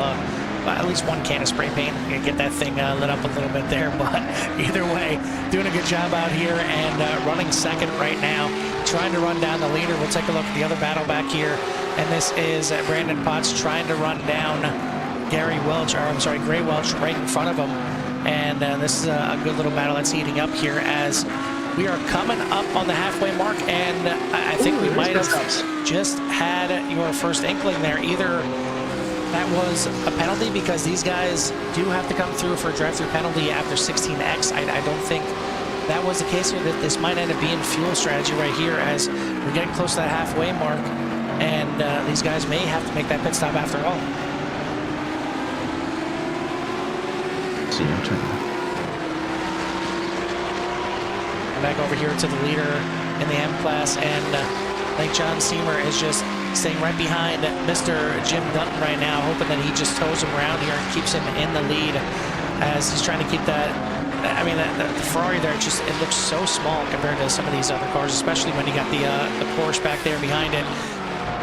Speaker 1: at least one can of spray paint. Get that thing lit up a little bit there. But either way, doing a good job out here and running second right now, trying to run down the leader. We'll take a look at the other battle back here, and this is Brandon Potts trying to run down Gray Welch right in front of him. And this is a good little battle that's heating up here as we are coming up on the halfway mark, and I think we might have just had your first inkling there. Either that was a penalty, because these guys do have to come through for a drive-through penalty after 16X. I don't think that was the case here. That this might end up being fuel strategy right here as we're getting close to that halfway mark, and these guys may have to make that pit stop after all. Back over here to the leader in the M class, and I think John Seamer is just staying right behind Mr. Jim Dutton right now, hoping that he just tows him around here and keeps him in the lead as he's trying to keep that. I mean, the Ferrari there, it looks so small compared to some of these other cars, especially when you got the Porsche back there behind it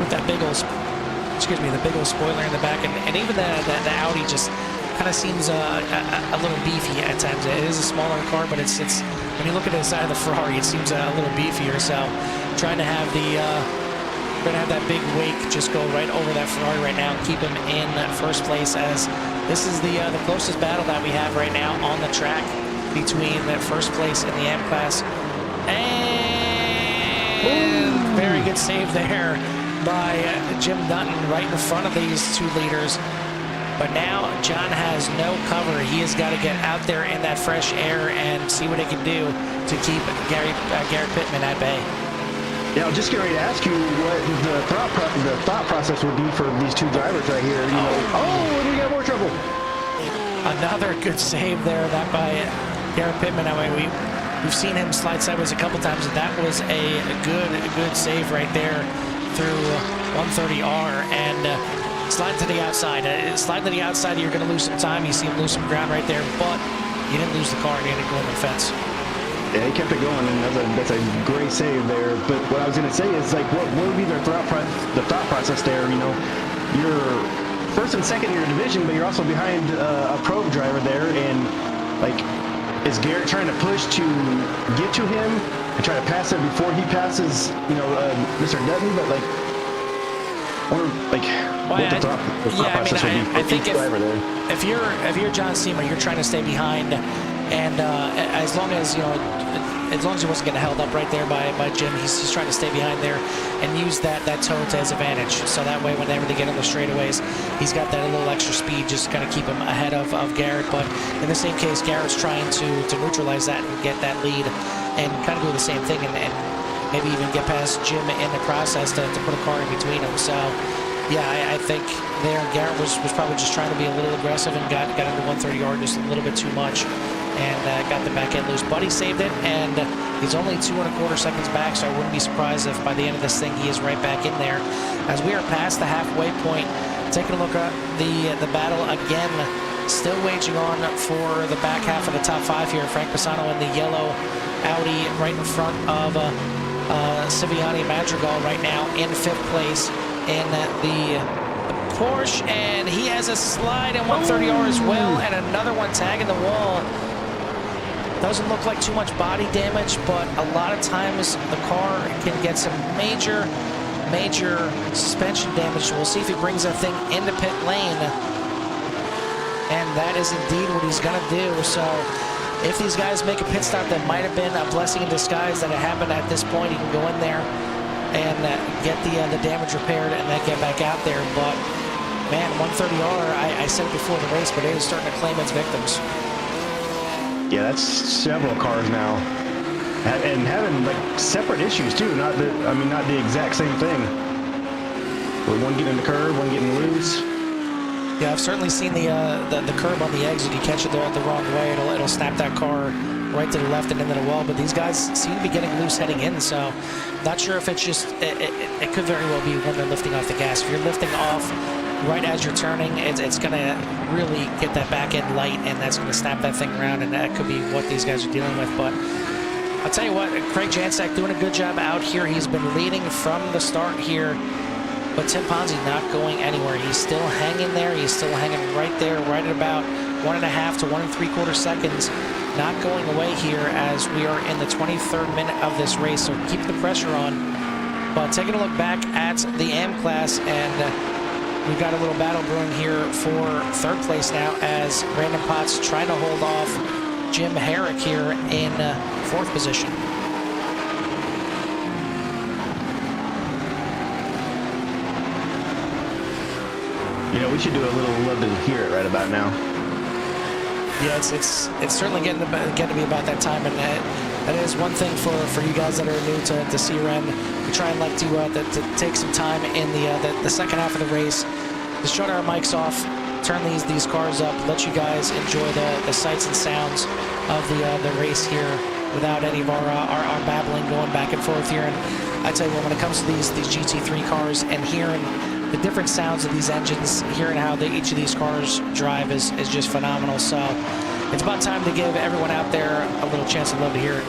Speaker 1: with that big old, the big old spoiler in the back, and even the Audi just kind of seems a little beefy at times. It is a smaller car, but it's when you look at the side of the Ferrari, it seems a little beefier. So trying to have that big wake just go right over that Ferrari right now and keep him in first place, as this is the closest battle that we have right now on the track between the first place in the M class. And very good save there by Jim Dutton right in front of these 2 leaders. But now John has no cover. He has got to get out there in that fresh air and see what he can do to keep Garrett Pittman at bay.
Speaker 2: Yeah, I was just getting ready to ask you what the thought process would be for these 2 drivers right here. You know, oh, we got more trouble.
Speaker 1: Another good save there, that by Garrett Pittman. I mean, we've seen him slide sideways a couple times, and that was a good save right there through 130R. And slide to the outside. Slide to the outside, you're going to lose some time. You see him lose some ground right there, but you didn't lose the car and you didn't go in the fence.
Speaker 2: Yeah, he kept it going, and that's a great save there. But what I was going to say is, like, what would be the thought process there? You know, you're first and second in your division, but you're also behind a pro driver there, and like, is Garrett trying to push to get to him and try to pass him before he passes, you know, Mr. Dutton? But like, or like, what the thought process would be for each driver there?
Speaker 1: If you're John Seamer, you're trying to stay behind, and as long as he wasn't getting held up right there by Jim, he's trying to stay behind there and use that toe to his advantage. So that way, whenever they get on the straightaways, he's got that little extra speed just to kind of keep him ahead of Garrett. But in the same case, Garrett's trying to neutralize that and get that lead and kind of do the same thing and maybe even get past Jim in the process to put a car in between them. So yeah, I think there Garrett was probably just trying to be a little aggressive and got into 130R just a little bit too much and got the back end loose. But he saved it, and he's only 2¼ seconds back, so I wouldn't be surprised if by the end of this thing he is right back in there. As we are past the halfway point, taking a look at the battle again, still waging on for the back half of the top 5 here. Frank Pisano in the yellow Audi right in front of Siviani Madrigal right now in 5th place in the Porsche, and he has a slide in 130R as well, and another one tagging the wall. Doesn't look like too much body damage, but a lot of times the car can get some major suspension damage. We'll see if he brings that thing into pit lane, and that is indeed what he's going to do. So if these guys make a pit stop, that might have been a blessing in disguise that it happened at this point. He can go in there and get the damage repaired and then get back out there. But man, 130R, I said it before the race, but it is starting to claim its victims.
Speaker 2: Yeah, that's several cars now, and having like separate issues too. Not the exact same thing. With one getting the curb, one getting loose.
Speaker 1: Yeah, I've certainly seen the curb on the exit. You catch it the wrong way, it'll snap that car right to the left and into the wall. But these guys seem to be getting loose heading in, so not sure if it's just it could very well be when they're lifting off the gas. If you're lifting off right as you're turning, it's going to really get that back end light, and that's going to snap that thing around, and that could be what these guys are dealing with. But I'll tell you what, Craig Janczak doing a good job out here. He's been leading from the start here, but Tim Ponzi not going anywhere. He's still hanging there. He's still hanging right there, right at about 1.5 to 1¾ seconds, not going away here as we are in the 23rd minute of this race. So keep the pressure on. But taking a look back at the AM class, and we've got a little battle brewing here for 3rd place now as Brandon Potts trying to hold off Jim Herrick here in 4th position.
Speaker 2: You know, we should do a little love to hear it right about now.
Speaker 1: Yeah, it's certainly getting to be about that time, and that is one thing for you guys that are new to CRN. We try and like to take some time in the second half of the race to shut our mics off, turn these cars up, let you guys enjoy the sights and sounds of the race here without any of our babbling going back and forth here. And I tell you what, when it comes to these GT3 cars and hearing the different sounds of these engines, hearing how each of these cars drive is just phenomenal. So it's about time to give everyone out there a little chance to love to hear it.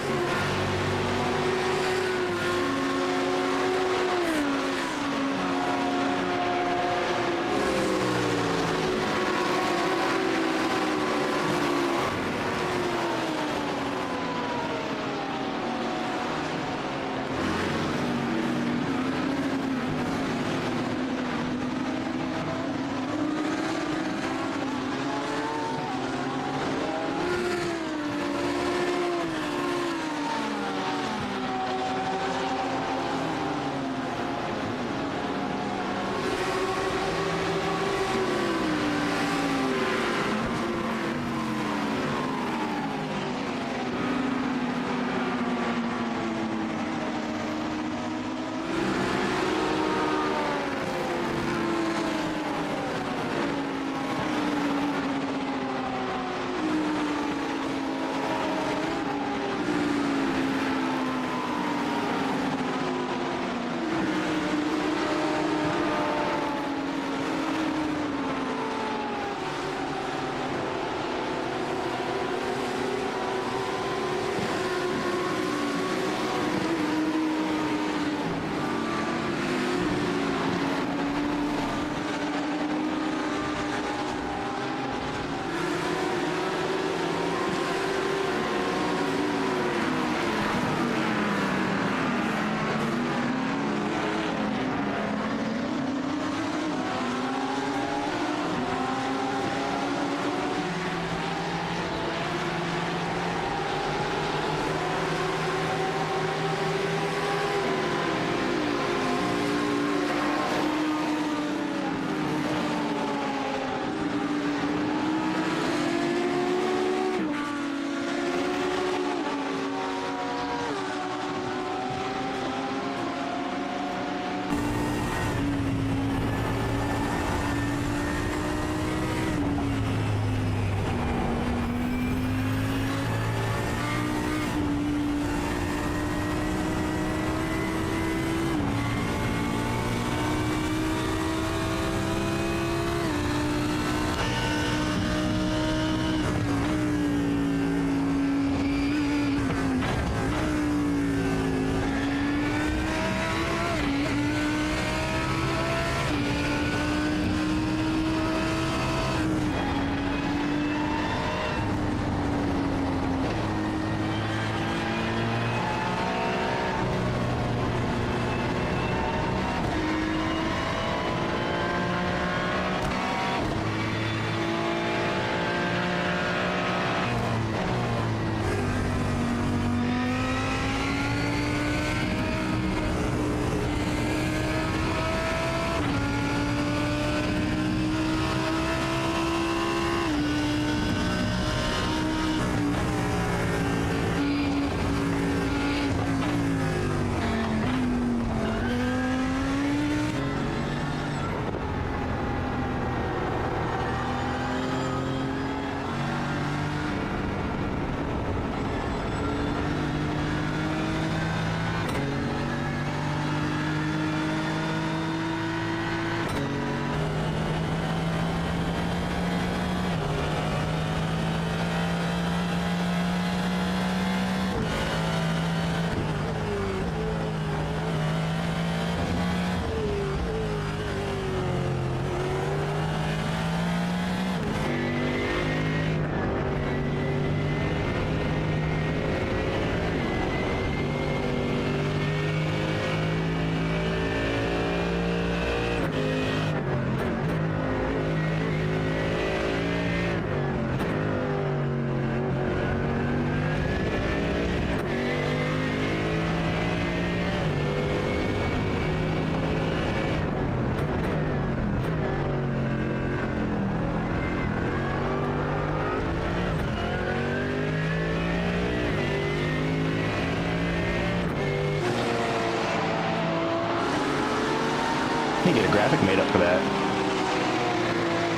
Speaker 2: need to get a graphic made up for that.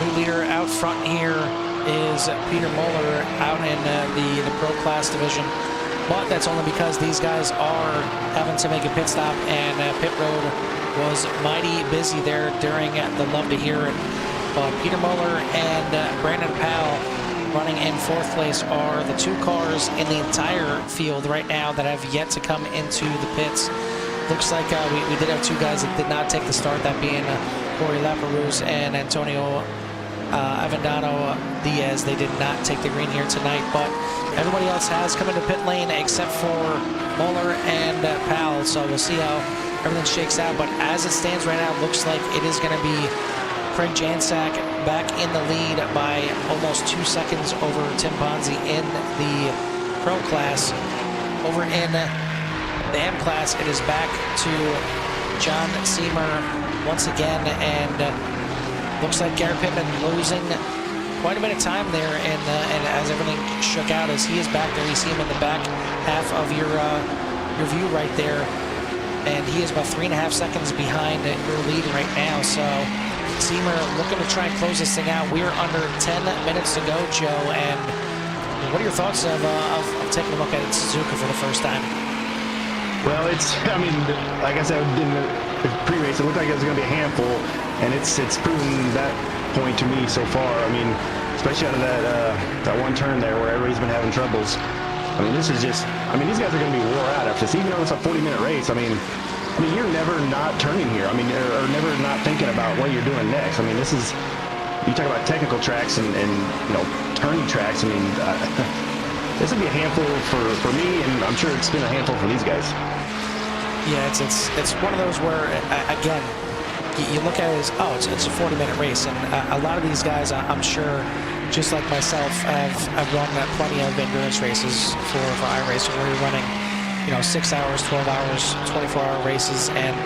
Speaker 1: New leader out front here is Peter Moeller out in the Pro Class division. But that's only because these guys are having to make a pit stop, and pit road was mighty busy there during the Love to Hear It. But Peter Moeller and Brandon Powell running in 4th place are the 2 cars in the entire field right now that have yet to come into the pits. Looks like we did have 2 guys that did not take the start, that being Corey Laperouse and Antonio Avendano Diaz. They did not take the green here tonight, but everybody else has come into pit lane except for Moeller and Powell, so we'll see how everything shakes out. But as it stands right now, it looks like it is going to be Craig Jansak back in the lead by almost 2 seconds over Tim Ponzi in the Pro Class. Over in the M Class, it is back to John Seamer once again, and looks like Garrett Pittman losing quite a bit of time there, and as everything shook out, as he is back there, you see him in the back half of your view right there, and he is about 3.5 seconds behind your lead right now. So Seamer looking to try and close this thing out. We are under 10 minutes to go, Joe, and what are your thoughts of taking a look at Suzuka for the first time?
Speaker 2: Well, I mean, like I said in the pre-race, it looked like it was going to be a handful, and it's proven that point to me so far. I mean, especially out of that one turn there where everybody's been having troubles. I mean, this is just, I mean, these guys are going to be wore out after this. Even though it's a 40-minute race, I mean, you're never not turning here. I mean, or never not thinking about what you're doing next. I mean, this is, you talk about technical tracks and you know, turning tracks. I mean, this would be a handful for me, and I'm sure it's been a handful for these guys.
Speaker 1: Yeah, it's one of those where, again, you look at it as, oh, it's a 40-minute race, and a lot of these guys, I'm sure, just like myself, I've run plenty of endurance races for iRacing, where you're running, you know, 6 hours, 12 hours, 24-hour races, and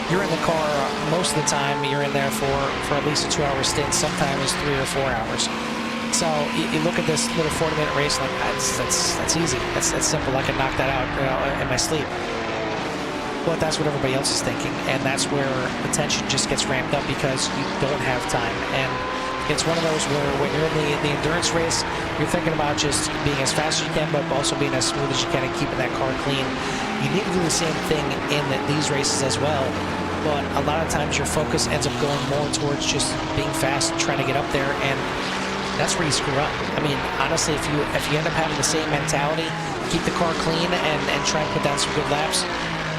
Speaker 1: you're in the car most of the time. You're in there for at least a 2-hour stint, sometimes 3 or 4 hours. So you look at this little 40-minute race, like that's easy, that's simple. I can knock that out, you know, in my sleep. But that's what everybody else is thinking, and that's where the tension just gets ramped up because you don't have time. And it's one of those where when you're in the endurance race, you're thinking about just being as fast as you can, but also being as smooth as you can and keeping that car clean. You need to do the same thing in these races as well, but a lot of times your focus ends up going more towards just being fast and trying to get up there, and that's where you screw up. I mean, honestly, if you end up having the same mentality, keep the car clean and try and put down some good laps,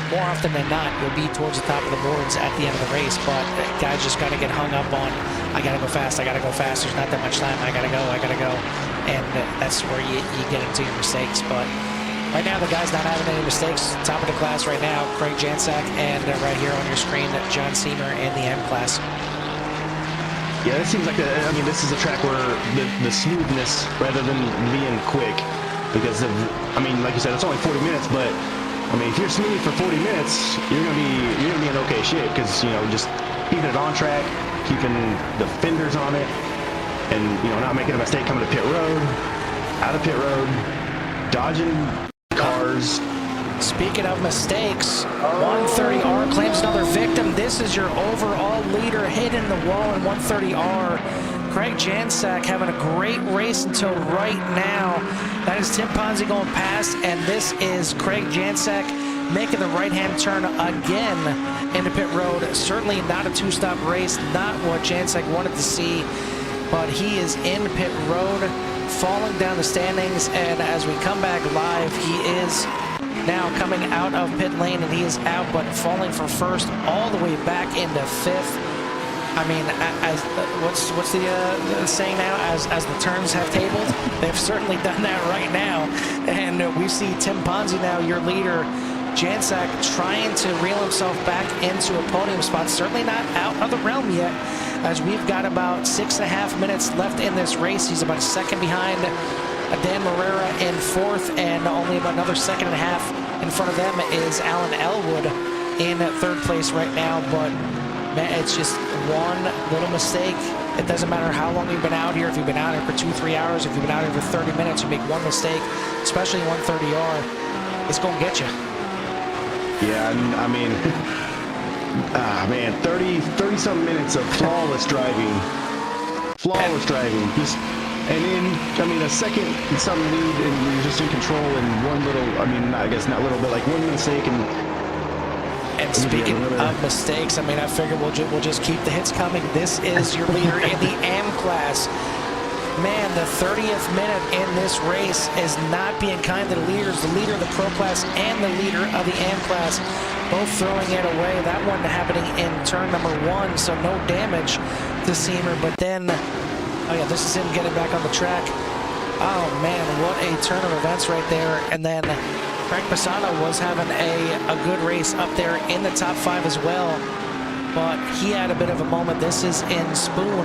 Speaker 1: more often than not, you'll be towards the top of the boards at the end of the race. But guys just got to get hung up on, I got to go fast, there's not that much time, I got to go. And that's where you get into your mistakes. But right now, the guy's not having any mistakes. Top of the class right now, Craig Jansak, and right here on your screen, John Seamer in the M class.
Speaker 2: Yeah, it seems like, I mean, this is a track where the smoothness, rather than being quick, because of, I mean, like you said, it's only 40 minutes, but I mean, if you're smooth for 40 minutes, you're gonna be in okay shape, because, you know, just keeping it on track, keeping the fenders on it, and, you know, not making a mistake coming to pit road, out of pit road, dodging cars.
Speaker 1: Speaking of mistakes, 130R claims another victim. This is your overall leader hitting the wall in 130R. Craig Jansak having a great race until right now. That is Tim Ponzi going past, and this is Craig Jansak making the right-hand turn again into pit road. Certainly not a two-stop race, not what Jansak wanted to see, but he is in pit road, falling down the standings, and as we come back live, he is now coming out of pit lane, and he is out, but falling from first all the way back into fifth. I mean, what's the saying now? As the turns have tabled, they've certainly done that right now. And we see Tim Ponzi now, your leader, Jansak, trying to reel himself back into a podium spot. Certainly not out of the realm yet, as we've got about 6.5 minutes left in this race. He's about a second behind Dan Morera in fourth, and only about another 1.5 seconds in front of them is Alan Elwood in third place right now. But man, it's just one little mistake. It doesn't matter how long you've been out here. If you've been out here for 2-3 hours, if you've been out here for 30 minutes, you make one mistake, especially 130R, it's going to get you.
Speaker 2: Yeah, I mean, man, 30 some minutes of flawless driving. Just, and then, I mean, a second and some lead, and you're just in control, and one little, I mean, I guess not little, but like one mistake,
Speaker 1: and speaking of mistakes, I mean, I figured we'll just keep the hits coming. This is your leader in the AM class. Man, the 30th minute in this race is not being kind to the leaders. The leader of the Pro class and the leader of the AM class both throwing it away. That one happening in turn number 1, so no damage to Seamer. But then, oh yeah, this is him getting back on the track. Oh man, what a turn of events right there. And then Craig Pisano was having a good race up there in the top 5 as well. But he had a bit of a moment. This is in Spoon,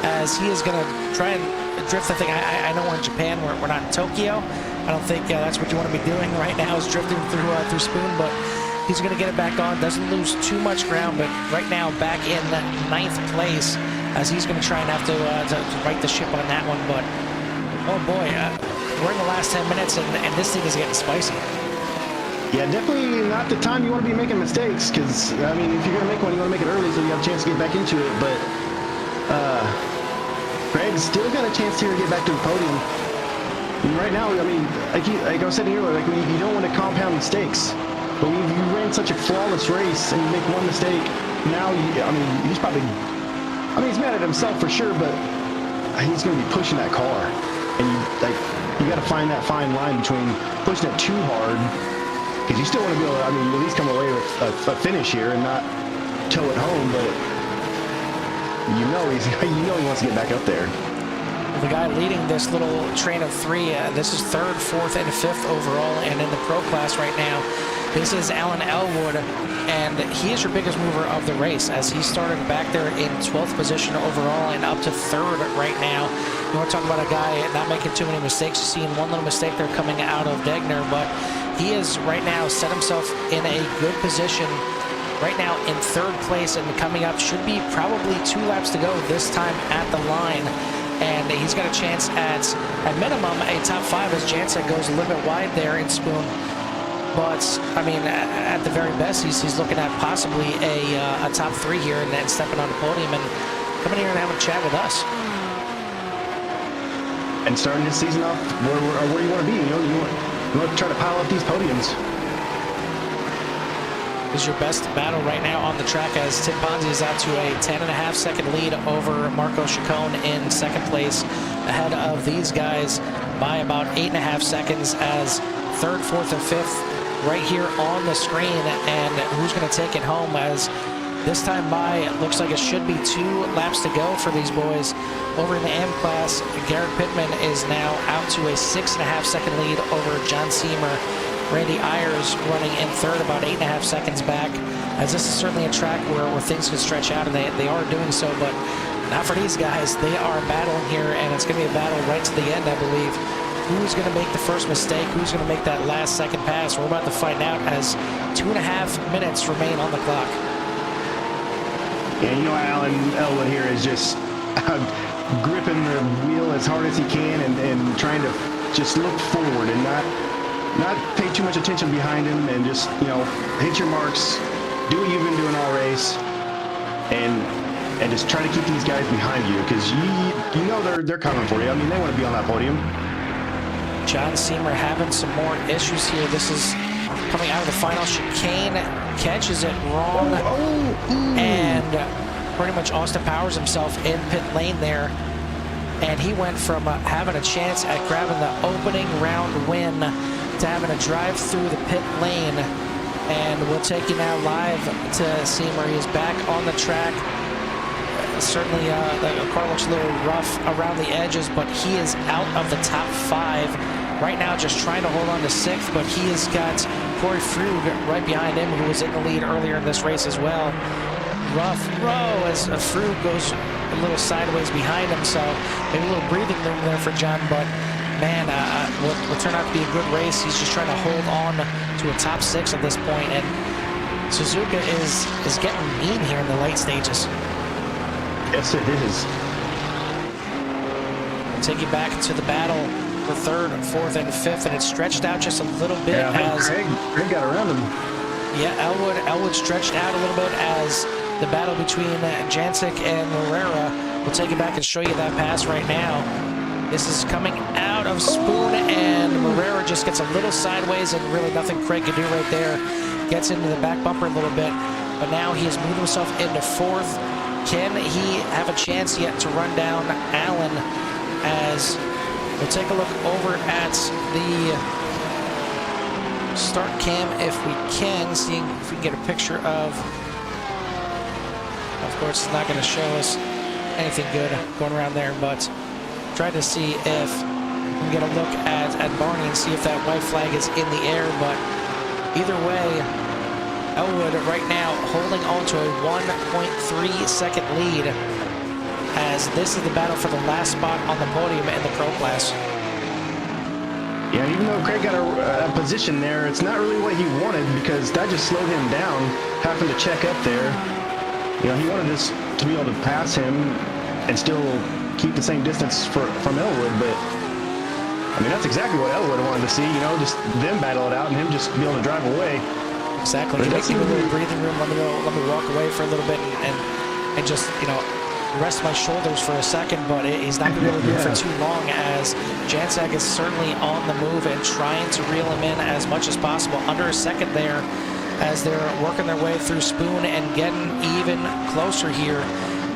Speaker 1: as he is going to try and drift the thing. I know we're in Japan, we're not in Tokyo. I don't think that's what you want to be doing right now, is drifting through Spoon, but he's going to get it back on. Doesn't lose too much ground, but right now back in 9th place, as he's going to try and have to right the ship on that one. But oh boy, we're in the last 10 minutes, and this thing is getting spicy.
Speaker 2: Yeah, definitely not the time you want to be making mistakes, because, I mean, if you're going to make one, you want to make it early so you have a chance to get back into it. But Craig's still got a chance here to get back to the podium. And right now, I mean, like I was saying earlier, like, you don't want to compound mistakes. But when you ran such a flawless race and you make one mistake, now, I mean, he's probably, I mean, he's mad at himself for sure, but he's going to be pushing that car. And you got to find that fine line between pushing it too hard, because you still want to be able to, I mean, at least come away with a finish here and not tow it home, but you know he wants to get back up there.
Speaker 1: The guy leading this little train of 3, this is 3rd, 4th, and 5th overall, and in the Pro class right now, this is Alan Elwood, and he is your biggest mover of the race, as he started back there in 12th position overall and up to 3rd right now. You want to talk about a guy not making too many mistakes. You're seeing one little mistake there coming out of Degner, but he is right now set himself in a good position. Right now in 3rd place, and coming up should be probably 2 laps to go this time at the line. And he's got a chance at minimum a top 5, as Jansen goes a little bit wide there in Spoon. But I mean, at the very best, he's looking at possibly a top 3 here, and then stepping on the podium and coming here and having a chat with us.
Speaker 2: And starting this season off where you want to be. You want to try to pile up these podiums.
Speaker 1: This is your best battle right now on the track, as Tim Bonzi is out to a 10.5 second lead over Marco Chacon in 2nd place, ahead of these guys by about 8.5 seconds, as 3rd, 4th, and 5th right here on the screen. And who's going to take it home, as this time by, it looks like it should be 2 laps to go for these boys. Over in the M class, Garrett Pittman is now out to a 6.5 second lead over John Seamer. Randy Ayers running in 3rd, about 8.5 seconds back, as this is certainly a track where things can stretch out, and they are doing so, but not for these guys. They are battling here, and it's going to be a battle right to the end, I believe. Who's going to make the first mistake? Who's going to make that last second pass? We're about to find out, as 2.5 minutes remain on the clock.
Speaker 2: Yeah, you know, Alan Elwood here is just gripping the wheel as hard as he can, and trying to just look forward and not pay too much attention behind him, and just, you know, hit your marks, do what you've been doing all race, and just try to keep these guys behind you, because you know they're coming for you. I mean, they want to be on that podium.
Speaker 1: John Seamer having some more issues here. This is coming out of the final chicane, catches it wrong, and pretty much Austin Powers himself in pit lane there. And he went from having a chance at grabbing the opening round win to having to drive through the pit lane. And we'll take you now live to Seamer. He is back on the track. Certainly the car looks a little rough around the edges, but he is out of the top 5 right now, just trying to hold on to 6th. But he has got Corey Frug right behind him, who was in the lead earlier in this race as well. Rough row as Frug goes a little sideways behind him, so maybe a little breathing room there for John. But man, what turned out to be a good race. He's just trying to hold on to a top 6 at this point, and Suzuka is getting mean here in the late stages.
Speaker 2: Yes, it is.
Speaker 1: We'll take you back to the battle for 3rd, 4th, and 5th, and it's stretched out just a little bit, as
Speaker 2: Craig got around him.
Speaker 1: Yeah, Elwood stretched out a little bit as the battle between Jancic and Herrera. We'll take it back and show you that pass right now. This is coming out of Spoon, and Herrera just gets a little sideways, and really nothing Craig can do right there. Gets into the back bumper a little bit, but now he has moved himself into 4th. Can he have a chance yet to run down Allen? As we'll take a look over at the start cam if we can, seeing if we can get a picture of course it's not going to show us anything good going around there, but try to see if we can get a look at Barney and see if that white flag is in the air. But either way, Elwood right now holding on to a 1.3 second lead, as this is the battle for the last spot on the podium in the Pro class.
Speaker 2: Yeah, and even though Craig got a position there, it's not really what he wanted, because that just slowed him down, having to check up there. You know, he wanted this to be able to pass him and still keep the same distance from Elwood, but I mean, that's exactly what Elwood wanted to see, you know, just them battle it out and him just be able to drive away.
Speaker 1: Exactly. Give me a little breathing room, let me walk away for a little bit and just, you know, rest my shoulders for a second, but he's not going to be able to do it for too long, as Jancic is certainly on the move and trying to reel him in as much as possible. Under a second there, as they're working their way through Spoon and getting even closer here.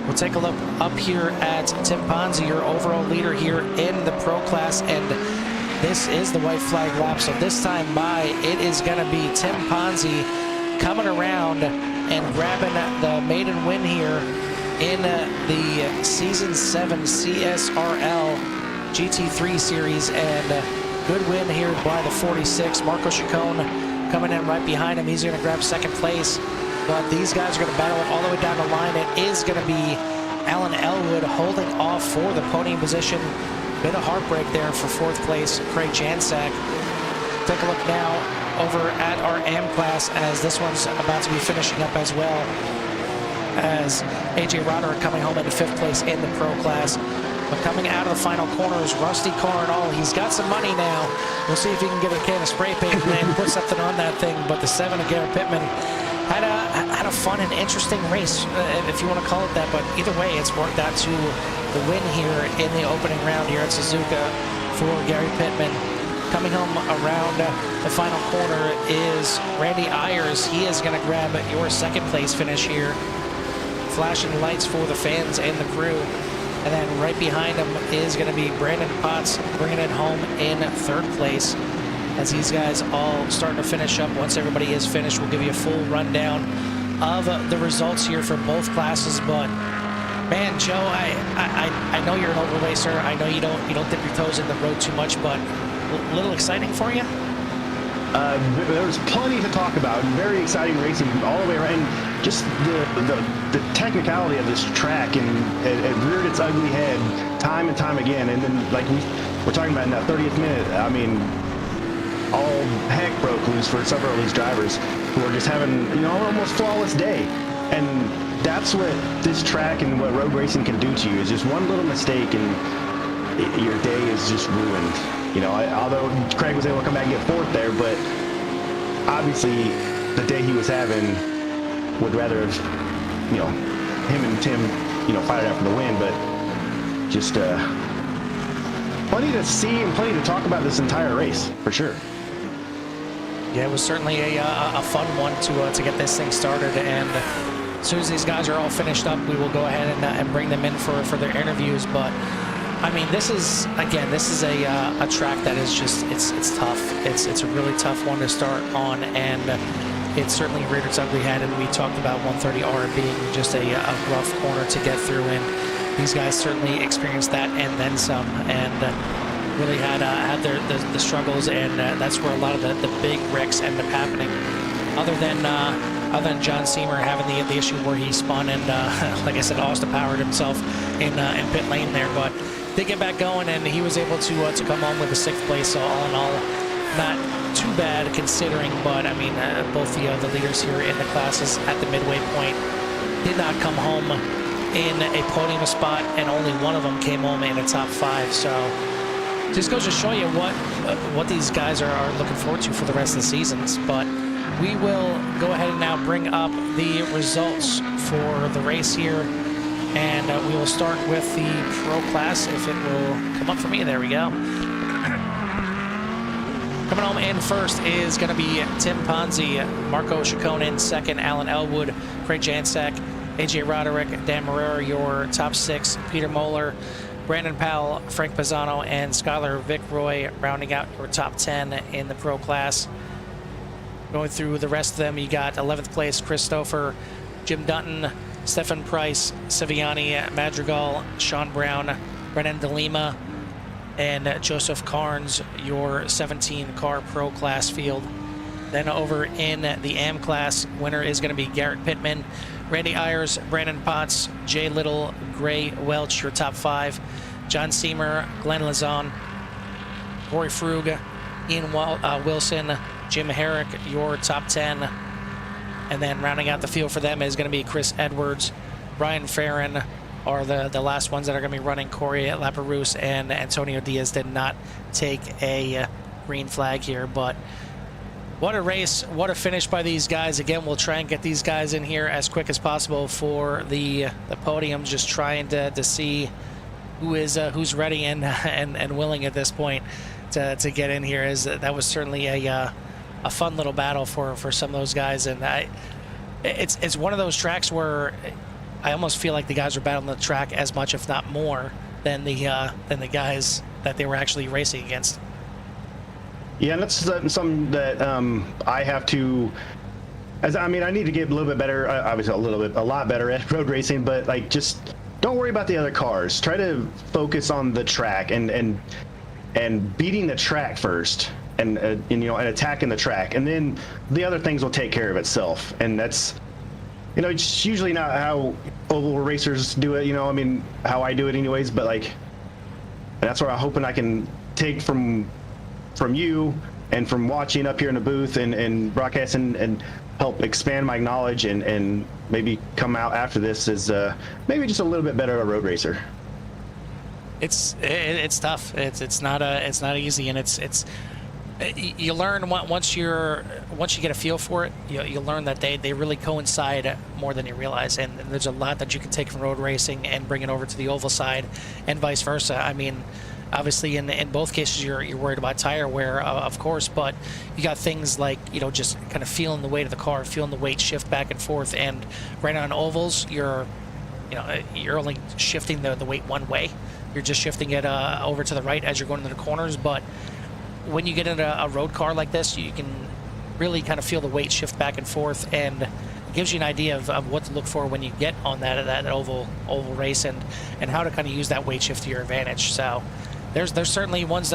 Speaker 1: We'll take a look up here at Tim Ponzi, your overall leader here in the Pro class, and this is the white flag lap. So this time by, it is going to be Tim Ponzi coming around and grabbing the maiden win here in the Season 7 CSRL GT3 series, and good win here by the 46. Marco Chacon coming in right behind him. He's going to grab second place, but these guys are going to battle it all the way down the line. It is going to be Alan Elwood holding off for the podium position. Bit of heartbreak there for 4th place, Craig Jancic. Take a look now over at our AM class, as this one's about to be finishing up as well, as AJ Roderick coming home into 5th place in the Pro class. But coming out of the final corner is Rusty Coronal. He's got some money now. We'll see if he can get a can of spray paint and put something on that thing. But the 7 of Garrett Pittman had a fun and interesting race, if you want to call it that. But either way, it's worked out to the win here in the opening round here at Suzuka for Gary Pittman. Coming home around the final corner is Randy Ayers. He is going to grab your 2nd place finish here. Flashing lights for the fans and the crew. And then right behind him is going to be Brandon Potts, bringing it home in 3rd place. As these guys all starting to finish up. Once everybody is finished, we'll give you a full rundown of the results here for both classes. But man, Joe, I know you're an oval racer. I know you don't dip your toes in the road too much, but a little exciting for you?
Speaker 2: There's plenty to talk about. Very exciting racing all the way around. And just the technicality of this track, and it reared its ugly head time and time again. And then, like we're talking about in that 30th minute, I mean, all heck broke loose for several of these drivers who are just having, you know, almost flawless day. And that's what this track and what road racing can do to you, is just one little mistake and your day is just ruined. You know, although Craig was able to come back and get 4th there, but obviously the day he was having would rather have, you know, him and Tim, you know, fight it out for the win. But just plenty to see and plenty to talk about this entire race, for sure.
Speaker 1: Yeah, it was certainly a fun one to get this thing started. And as soon as these guys are all finished up, we will go ahead and bring them in for their interviews. But I mean, this is a track that is just, it's tough. It's a really tough one to start on, and it certainly reared its ugly head. And we talked about 130R being just a rough corner to get through, and these guys certainly experienced that and then some, and really had the struggles, and that's where a lot of the big wrecks end up happening. Other than John Seamer having the issue where he spun and, like I said, Austin powered himself in pit lane there, but did get back going, and he was able to come home with a 6th place. So all in all, not too bad considering. But I mean, both the leaders here in the classes at the midway point did not come home in a podium spot, and only one of them came home in a top 5. So just goes to show you what these guys are looking forward to for the rest of the seasons. But we will go ahead and now bring up the results for the race here. And we will start with the pro class, if it will come up for me. There we go. Coming home in first is going to be Tim Ponzi, Marco Ciccone second, Alan Elwood, Craig Jansak, AJ Roderick, Dan Marrero, your top 6, Peter Moeller, Brandon Powell, Frank Pisano, and Skylar Vickroy rounding out your top 10 in the pro class. Going through the rest of them, you got 11th place Christopher, Jim Dutton, Stefan Price, Siviani, Madrigal, Sean Brown, Brennan DeLima, and Joseph Carnes, your 17-car pro class field. Then over in the AM class, winner is going to be Garrett Pittman, Randy Ayers, Brandon Potts, Jay Little, Gray Welch, your top 5, John Seamer, Glenn Lazon, Corey Frug, Ian Wilson, Jim Herrick, your top 10. And then rounding out the field for them is going to be Chris Edwards, Brian Farron are the last ones that are going to be running. Corey Laperouse and Antonio Diaz did not take a green flag here, but what a race, what a finish by these guys. Again, we'll try and get these guys in here as quick as possible for the podium, just trying to see who's ready and willing at this point to get in here. As that was certainly a fun little battle for some of those guys, and it's one of those tracks where I almost feel like the guys were battling the track as much, if not more, than the guys that they were actually racing against.
Speaker 2: Yeah, and that's something that I have to. I need to get a little bit better. Obviously, a lot better at road racing, but like, just don't worry about the other cars. Try to focus on the track and beating the track first. And attacking the track, and then the other things will take care of itself. And that's, it's usually not how oval racers do it. How I do it anyways. But like, that's what I'm hoping I can take from you and from watching up here in the booth and broadcasting, and help expand my knowledge and maybe come out after this as maybe just a little bit better a road racer.
Speaker 1: It's tough. It's not easy, and it's. You learn once you get a feel for it. You learn that they really coincide more than you realize, and there's a lot that you can take from road racing and bring it over to the oval side, and vice versa. I mean, obviously in both cases you're worried about tire wear, of course, but you got things like just kind of feeling the weight of the car, feeling the weight shift back and forth, and right on ovals you're only shifting the weight one way. You're just shifting it over to the right as you're going into the corners, but when you get into a road car like this, you can really kind of feel the weight shift back and forth, and it gives you an idea of what to look for when you get on that oval race, and how to kind of use that weight shift to your advantage. So there's certainly things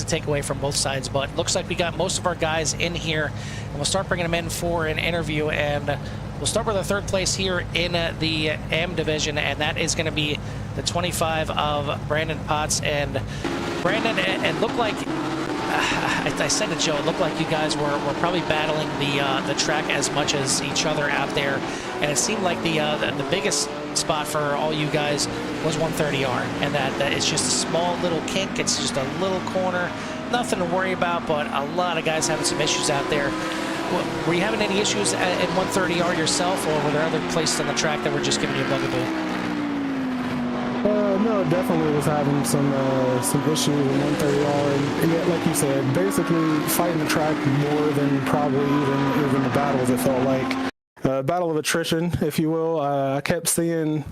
Speaker 1: to take away from both sides, but looks like we got most of our guys in here, and we'll start bringing them in for an interview. And we'll start with the third place here in the AM division, and that is going to be the 25 of Brandon Potts. And Brandon, it looked like, I said to Joe, it looked like you guys were probably battling the track as much as each other out there, and it seemed like the biggest spot for all you guys was 130R, and that it's just a small little kink, it's just a little corner, nothing to worry about, but a lot of guys having some issues out there. Were you having any issues in 130R yourself, or were there other places on the track that were just giving you a bugaboo?
Speaker 5: No, definitely was having some issues with 130R, and like you said, basically fighting the track more than probably even the battles. It felt like battle of attrition, if you will. I kept seeing,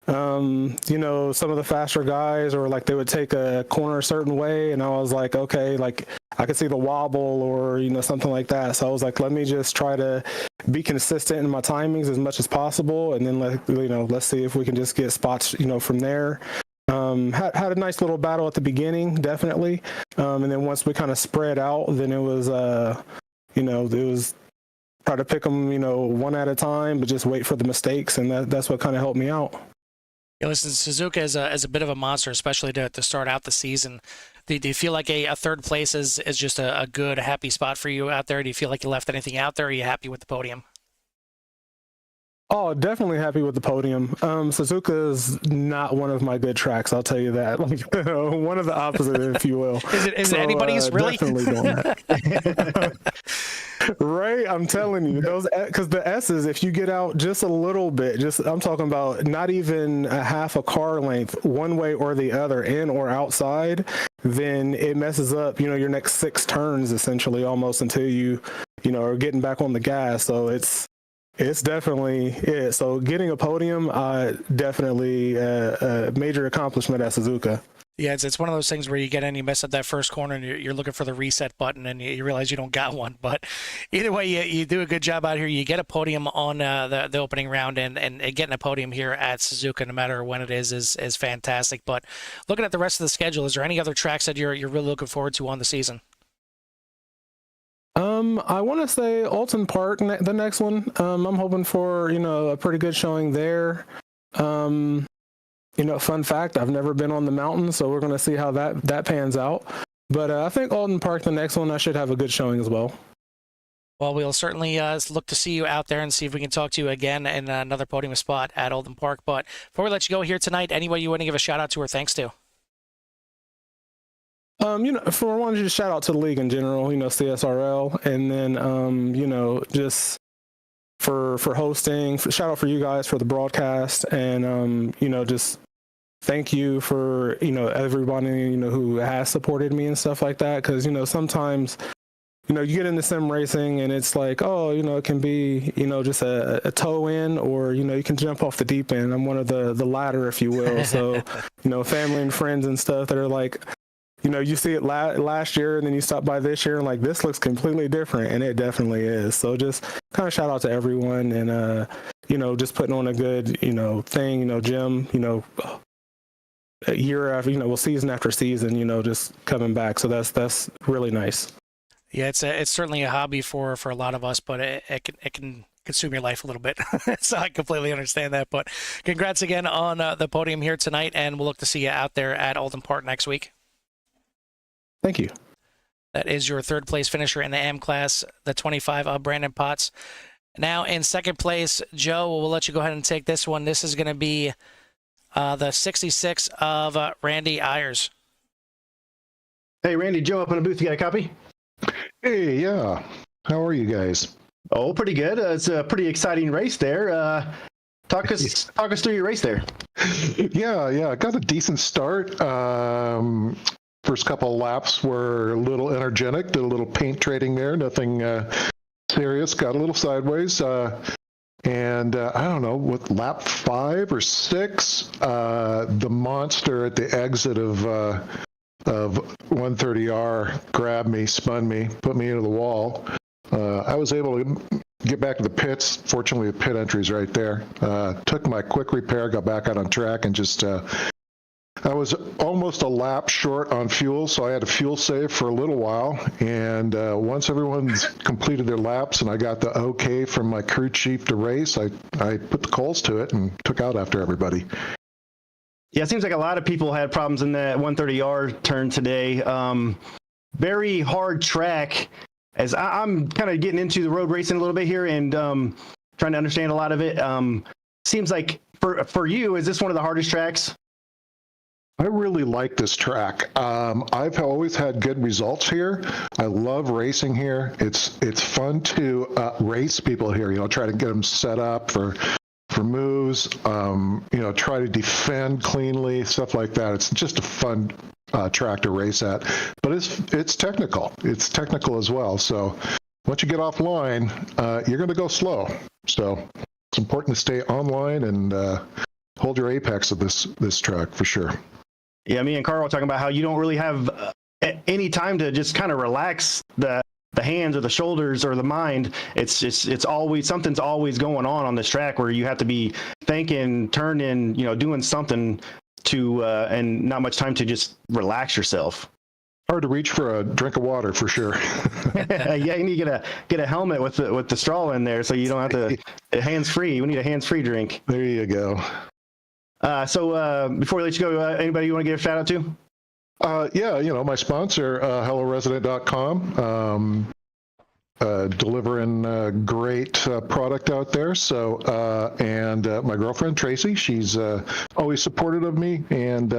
Speaker 5: some of the faster guys, or like they would take a corner a certain way, and I was like, okay, like I could see the wobble or something like that. So I was like, let me just try to be consistent in my timings as much as possible, and then let's see if we can just get spots from there. Had a nice little battle at the beginning, definitely, and then once we kind of spread out, then it was it was try to pick them one at a time, but just wait for the mistakes, and that's what kind of helped me out.
Speaker 1: Yeah, listen, Suzuka is a bit of a monster, especially to start out the season. Do you feel like a third place is just a good, happy spot for you out there? Do you feel like you left anything out there? Or are you happy with the podium?
Speaker 5: Oh, definitely happy with the podium. Suzuka is not one of my good tracks, I'll tell you that. One of the opposite, if you will.
Speaker 1: Is it anybody's, really?
Speaker 5: Definitely doing that. Right, I'm telling you, those, because the S's, if you get out just a little bit, I'm talking about not even a half a car length, one way or the other, in or outside, then it messes up, your next 6 turns essentially, almost until you are getting back on the gas. So it's definitely it. So getting a podium, definitely a major accomplishment at Suzuka.
Speaker 1: Yeah, it's one of those things where you get in, you mess up that first corner, and you're looking for the reset button, and you realize you don't got one. But either way, you do a good job out here. You get a podium on the opening round, and getting a podium here at Suzuka, no matter when it is fantastic. But looking at the rest of the schedule, is there any other tracks that you're really looking forward to on the season?
Speaker 5: I want to say Alton Park, the next one. I'm hoping for a pretty good showing there. Fun fact, I've never been on the mountain, so we're going to see how that pans out. But I think Alton Park, the next one, I should have a good showing as well.
Speaker 1: Well, we'll certainly look to see you out there and see if we can talk to you again in another podium spot at Alton Park. But before we let you go here tonight, anybody you want to give a shout out to or thanks to?
Speaker 5: For one, just shout out to the league in general, CSRL, and then, just for hosting, shout out for you guys for the broadcast, and, just thank you for, everybody, who has supported me and stuff like that. Cause, sometimes, you get into sim racing and it's like, oh, it can be, just a toe in, or, you can jump off the deep end. I'm one of the latter, if you will. So, family and friends and stuff that are like, you see it last year and then you stop by this year and like, this looks completely different, and it definitely is. So just kind of shout out to everyone, and, just putting on a good, thing, Jim, year after, season after season, just coming back. So that's really nice.
Speaker 1: Yeah, it's certainly a hobby for a lot of us, but it can consume your life a little bit. So I completely understand that. But congrats again on the podium here tonight, and we'll look to see you out there at Alton Park next week.
Speaker 5: Thank you.
Speaker 1: That is your third place finisher in the M class, the 25 of Brandon Potts. Now in second place, Joe, we'll let you go ahead and take this one. This is going to be the 66 of Randy Ayers.
Speaker 2: Hey, Randy, Joe up in the booth. You got a copy?
Speaker 6: Hey, yeah. How are you guys?
Speaker 2: Oh, pretty good. It's a pretty exciting race there. Talk us through your race there.
Speaker 6: Yeah. Got a decent start. First couple of laps were a little energetic, did a little paint trading there, nothing serious, got a little sideways. And I don't know, with lap 5 or 6, the monster at the exit of 130R grabbed me, spun me, put me into the wall. I was able to get back to the pits. Fortunately, the pit entry's right there. Took my quick repair, got back out on track, and just I was almost a lap short on fuel, so I had to fuel save for a little while. And once everyone's completed their laps and I got the okay from my crew chief to race, I put the coals to it and took out after everybody.
Speaker 2: Yeah, it seems like a lot of people had problems in that 130R turn today. Very hard track. As I'm kind of getting into the road racing a little bit here and trying to understand a lot of it. Seems like for you, is this one of the hardest tracks?
Speaker 6: I really like this track. I've always had good results here. I love racing here. It's fun to race people here. Try to get them set up for moves. Try to defend cleanly, stuff like that. It's just a fun track to race at. But it's technical. It's technical as well. So once you get offline, you're going to go slow. So it's important to stay online and hold your apex of this track for sure.
Speaker 2: Yeah, me and Carl were talking about how you don't really have any time to just kind of relax the hands or the shoulders or the mind. It's always, something's always going on this track where you have to be thinking, turning, doing something to and not much time to just relax yourself.
Speaker 6: Hard to reach for a drink of water for sure.
Speaker 2: Yeah, you need to get a helmet with the straw in there so you don't have to hands free. We need a hands free drink.
Speaker 6: There you go.
Speaker 2: So before we let you go, anybody you want to give a shout out to?
Speaker 6: Yeah, my sponsor, HelloResident.com, delivering great product out there. So, and my girlfriend, Tracy, she's always supportive of me and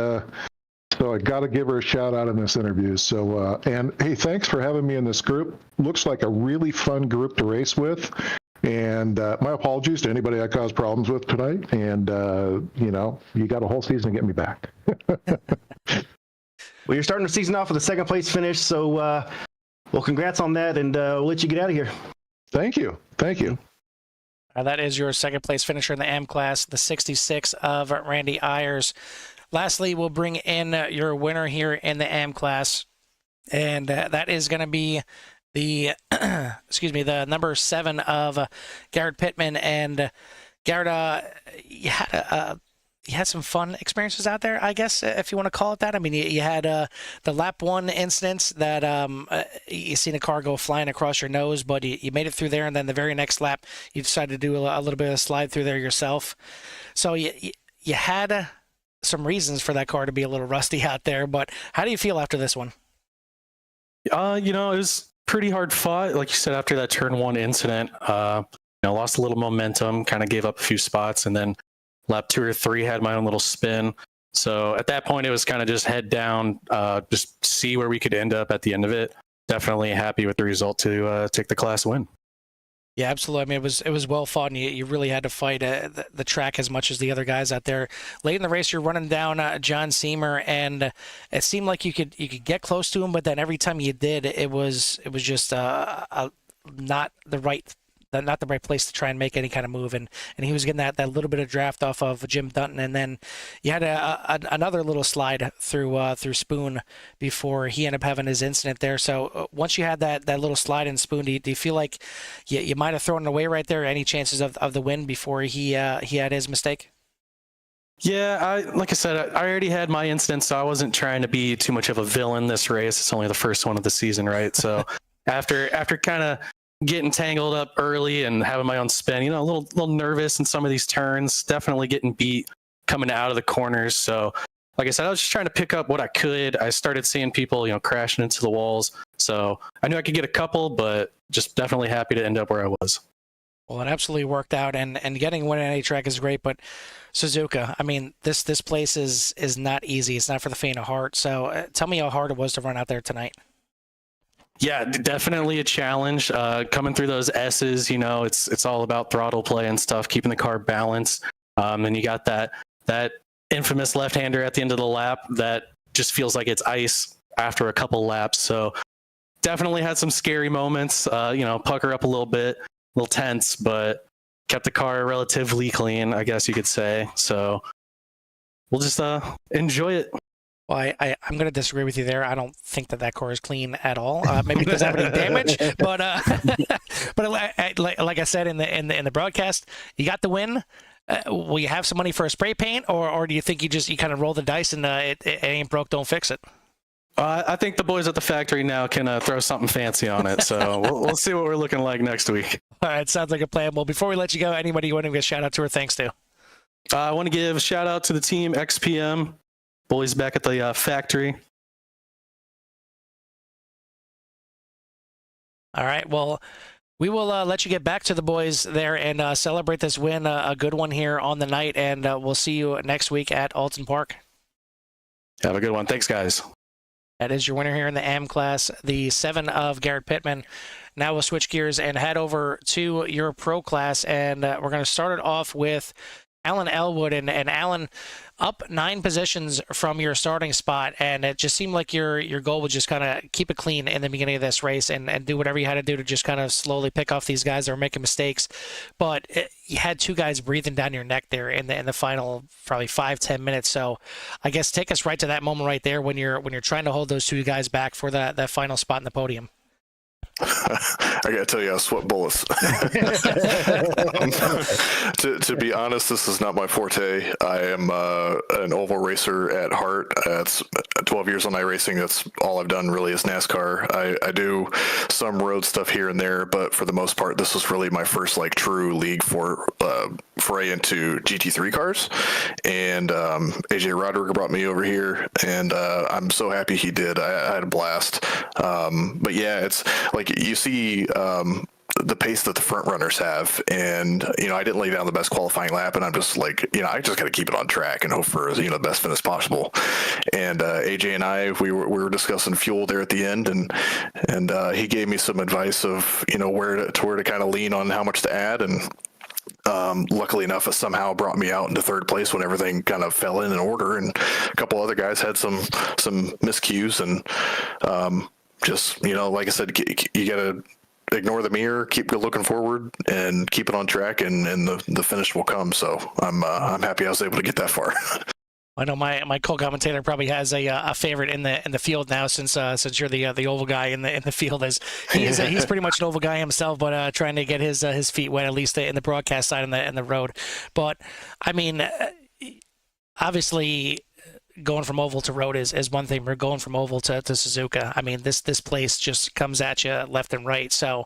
Speaker 6: So I got to give her a shout out in this interview. So, and hey, thanks for having me in this group. Looks like a really fun group to race with. And my apologies to anybody I caused problems with tonight. And, you know, you got a whole season to get me back.
Speaker 2: Well, you're starting the season off with a second place finish. So, well, congrats on that. And we'll let you get out of here.
Speaker 6: Thank you. Thank you.
Speaker 1: That is your second place finisher in the M class, the 66 of Randy Ayers. Lastly, we'll bring in your winner here in the AM class, and that is going to be the the number 7 of Garrett Pittman. And Garrett, you had some fun experiences out there, I guess, if you want to call it that. I mean, you had the lap 1 instance that you seen a car go flying across your nose, but you made it through there, and then the very next lap, you decided to do a little bit of a slide through there yourself. So you had some reasons for that car to be a little rusty out there, but how do you feel after this one?
Speaker 7: You know, it was pretty hard fought. Like you said, after that turn 1 incident, lost a little momentum, kind of gave up a few spots, and then lap 2 or 3 had my own little spin. So at that point, it was kind of just head down, just see where we could end up at the end of it. Definitely happy with the result to take the class win.
Speaker 1: Yeah, absolutely. I mean, it was well fought, and you really had to fight the track as much as the other guys out there. Late in the race, you're running down John Seamer, and it seemed like you could get close to him, but then every time you did, it was just not the right place to try and make any kind of move, and he was getting that little bit of draft off of Jim Dutton, and then you had another little slide through Spoon before he ended up having his incident there. So once you had that little slide in Spoon, do you feel like you might have thrown it away right there? Any chances of the win before he had his mistake?
Speaker 7: Yeah, like I said, I already had my incident, so I wasn't trying to be too much of a villain this race. It's only the first one of the season, right? So after kind of getting tangled up early and having my own spin, a little nervous in some of these turns, definitely getting beat coming out of the corners. So like I said, I was just trying to pick up what I could. I started seeing people, crashing into the walls. So I knew I could get a couple, but just definitely happy to end up where I was.
Speaker 1: Well, it absolutely worked out, and getting a win at any track is great, but Suzuka, I mean, this place is not easy. It's not for the faint of heart. So tell me how hard it was to run out there tonight.
Speaker 7: Yeah, definitely a challenge. Coming through those S's, it's all about throttle play and stuff, keeping the car balanced. And you got that infamous left-hander at the end of the lap that just feels like it's ice after a couple laps. So definitely had some scary moments. Pucker up a little bit, a little tense, but kept the car relatively clean, I guess you could say. So we'll just enjoy it.
Speaker 1: Well, I'm going to disagree with you there. I don't think that car is clean at all. Maybe it doesn't have any damage, but like I said in the broadcast, you got the win. Will you have some money for a spray paint, or do you think you kind of roll the dice and it ain't broke, don't fix it?
Speaker 7: I think the boys at the factory now can throw something fancy on it, so we'll see what we're looking like next week.
Speaker 1: All right, sounds like a plan. Well, before we let you go, anybody you want to give a shout out to or thanks to?
Speaker 7: I want to give a shout out to the team XPM. Boys back at the factory.
Speaker 1: All right. Well, we will let you get back to the boys there and celebrate this win, a good one here on the night, and we'll see you next week at Alton Park.
Speaker 7: Have a good one. Thanks, guys.
Speaker 1: That is your winner here in the AM class, the 7 of Garrett Pittman. Now we'll switch gears and head over to your pro class, and we're going to start it off with Alan Elwood, and Alan, up 9 positions from your starting spot, and it just seemed like your goal was just kind of keep it clean in the beginning of this race and do whatever you had to do to just kind of slowly pick off these guys that were making mistakes. But you had 2 guys breathing down your neck there in the final probably 5-10 minutes. So I guess take us right to that moment right there when you're trying to hold those 2 guys back for that final spot in the podium.
Speaker 3: I gotta tell you, I sweat bullets. To be honest, this is not my forte. I am an oval racer at heart. It's 12 years on iRacing. That's all I've done really is NASCAR. I do some road stuff here and there, but for the most part, this was really my first true league foray into GT3 cars. And AJ Roderick brought me over here, and I'm so happy he did. I had a blast. But yeah, it's like you see the pace that the front runners have. And, I didn't lay down the best qualifying lap, and I'm just like, I just got to keep it on track and hope for, the best finish possible. And AJ and I, we were discussing fuel there at the end, and he gave me some advice of, where to kind of lean on how much to add. And luckily enough, it somehow brought me out into third place when everything kind of fell in order, and a couple other guys had some miscues, and just like I said, you gotta ignore the mirror, keep looking forward, and keep it on track, and the finish will come. So I'm happy I was able to get that far.
Speaker 1: I know my co-commentator probably has a favorite in the field now, since you're the oval guy in the field. As he's pretty much an oval guy himself, but trying to get his feet wet, at least in the broadcast side and the road. But I mean, obviously, going from oval to road is one thing. We're going from oval to Suzuka. I mean, this place just comes at you left and right. So,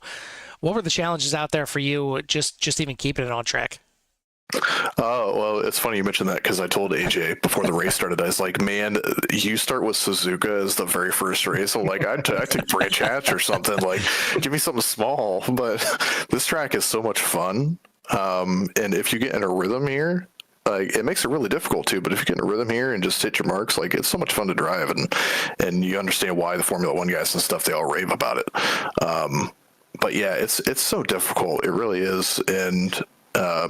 Speaker 1: what were the challenges out there for you? Just even keeping it on track.
Speaker 3: Oh, well, it's funny you mentioned that, because I told AJ before the race started, I was like, man, you start with Suzuka as the very first race. I'm like, I took Branch Hatch or something. Like, give me something small. But this track is so much fun. And if you get in a rhythm here, like, it makes it really difficult too. But if you get in a rhythm here and just hit your marks, like, it's so much fun to drive. And you understand why the Formula One guys and stuff, they all rave about it. But yeah, it's so difficult. It really is. And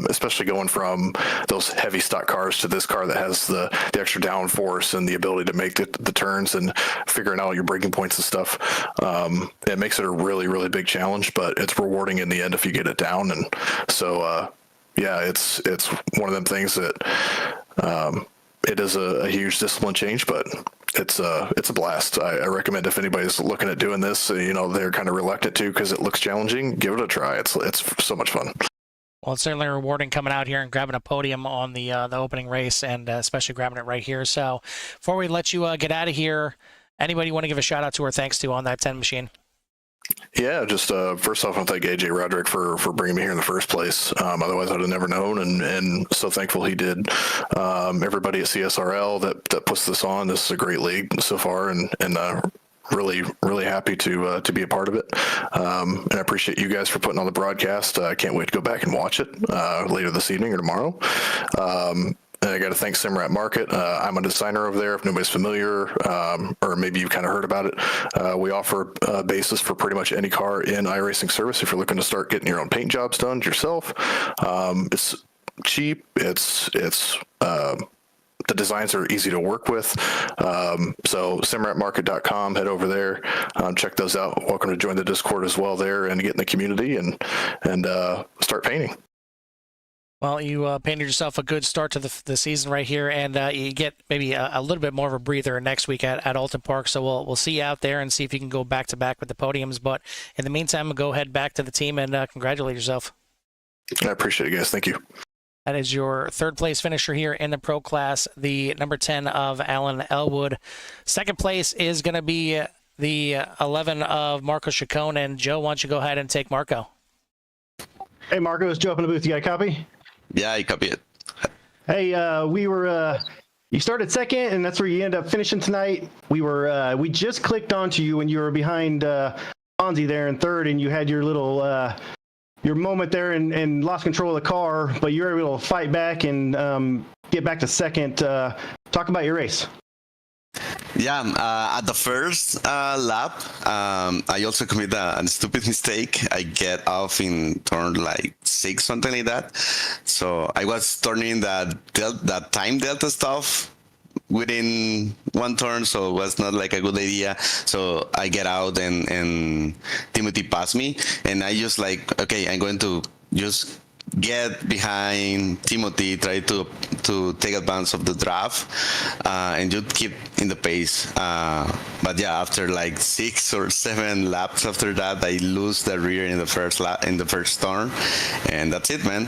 Speaker 3: especially going from those heavy stock cars to this car that has the extra downforce and the ability to make the turns and figuring out your braking points and stuff. It makes it a really, really big challenge, but it's rewarding in the end if you get it down. And so, yeah, it's one of them things that it is a huge discipline change, but it's a blast. I recommend, if anybody's looking at doing this, they're kind of reluctant to because it looks challenging, give it a try. It's so much fun.
Speaker 1: Well, it's certainly rewarding coming out here and grabbing a podium on the opening race, and especially grabbing it right here. So before we let you get out of here, anybody you want to give a shout out to or thanks to on that 10 machine?
Speaker 3: Yeah, just first off, I want to thank AJ Roderick for bringing me here in the first place. Otherwise, I'd have never known, and so thankful he did. Everybody at CSRL that puts this on. This is a great league so far, and really, really happy to be a part of it. And I appreciate you guys for putting on the broadcast. I can't wait to go back and watch it later this evening or tomorrow. And I got to thank Simrat Market. I'm a designer over there, if nobody's familiar, or maybe you've kind of heard about it. We offer a basis for pretty much any car in iRacing service if you're looking to start getting your own paint jobs done yourself. It's cheap. The designs are easy to work with. So simratmarket.com, head over there, check those out. Welcome to join the Discord as well there and get in the community and start painting.
Speaker 1: Well, you painted yourself a good start to the season right here, and you get maybe a little bit more of a breather next week at Alton Park. So we'll see you out there and see if you can go back to back with the podiums. But in the meantime, go head back to the team and congratulate yourself.
Speaker 3: I appreciate it, guys. Thank you.
Speaker 1: That is your third place finisher here in the pro class, the number 10 of Alan Elwood. Second place is going to be the 11 of Marco Chacon. And Joe, why don't you go ahead and take Marco?
Speaker 2: Hey, Marco, it's Joe up in the booth. You got a copy?
Speaker 8: Yeah, I copy it.
Speaker 2: Hey, you started second, and that's where you end up finishing tonight. We just clicked onto you when you were behind Fonzie there in third, and you had your little your moment there and lost control of the car, but you were able to fight back and get back to second. Talk about your race.
Speaker 8: Yeah, at the first lap, I also committed a stupid mistake. I get off in turn like 6, something like that. So I was turning that time delta stuff within one turn, so it was not like a good idea. So I get out and Timothy passed me, and I just like, okay, I'm going to just get behind Timothy, try to take advantage of the draft, and just keep in the pace. But yeah, after like 6 or 7 laps after that, I lose the rear in the first lap, in the first turn, and that's it, man.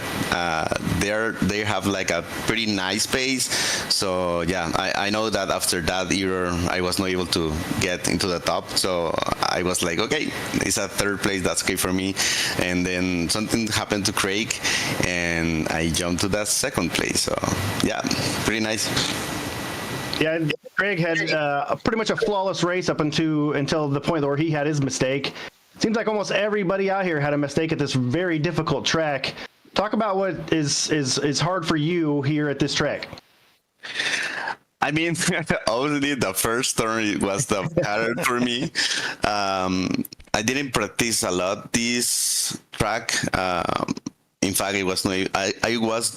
Speaker 8: They have like a pretty nice pace. So yeah, I know that after that error, I was not able to get into the top. So I was like, okay, it's a third place, that's okay for me. And then something happened to Craig, and I jumped to that second place. So yeah, pretty nice.
Speaker 2: Yeah, Craig had pretty much a flawless race up until the point where he had his mistake. seems like almost everybody out here had a mistake at this very difficult track. Talk about what is hard for you here at this track.
Speaker 8: I mean, obviously the first turn was the hardest for me. I didn't practice a lot this track. In fact, I was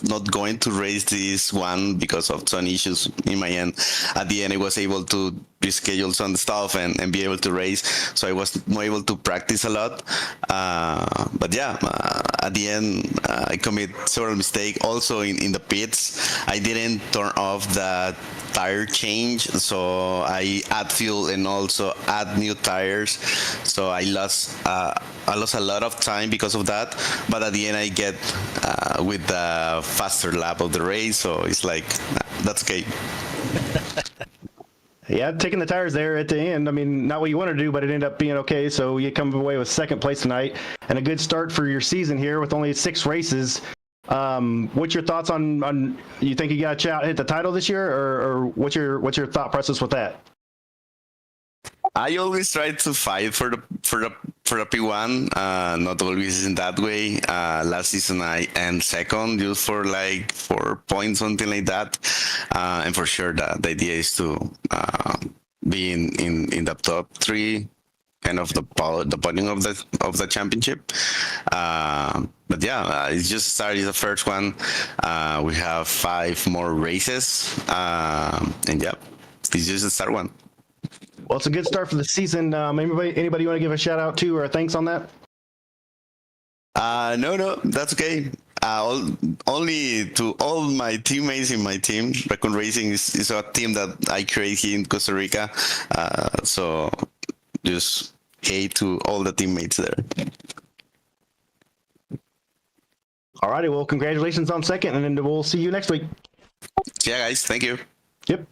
Speaker 8: not going to race this one because of some issues in my end. At the end, I was able to reschedule some stuff and be able to race, so I was not able to practice a lot. But yeah, at the end, I commit several mistakes. Also in the pits, I didn't turn off the tire change, so I add fuel and also add new tires. So I lost a lot of time because of that. But at the end, I get with the faster lap of the race, so it's like that's okay.
Speaker 2: Yeah, taking the tires there at the end. I mean, not what you wanted to do, but it ended up being okay. So you come away with second place tonight and a good start for your season here with only 6 races. What's your thoughts on you think you got a shot hit the title this year, or what's your thought process with that?
Speaker 8: I always try to fight for the P1. Not always in that way. Last season I end second just for like 4 points, something like that. And for sure the idea is to be in the top 3, kind of the podium of the championship. But yeah, it's just started the first one. We have 5 more races, and yeah, it's just the start one.
Speaker 2: Well, it's a good start for the season. Anybody you want to give a shout out to or thanks on that?
Speaker 8: No, that's okay. Only to all my teammates in my team. Raccoon Racing is a team that I created here in Costa Rica. So just hey to all the teammates there.
Speaker 2: All righty. Well, congratulations on second, and then we'll see you next week.
Speaker 8: Yeah, guys. Thank you.
Speaker 2: Yep.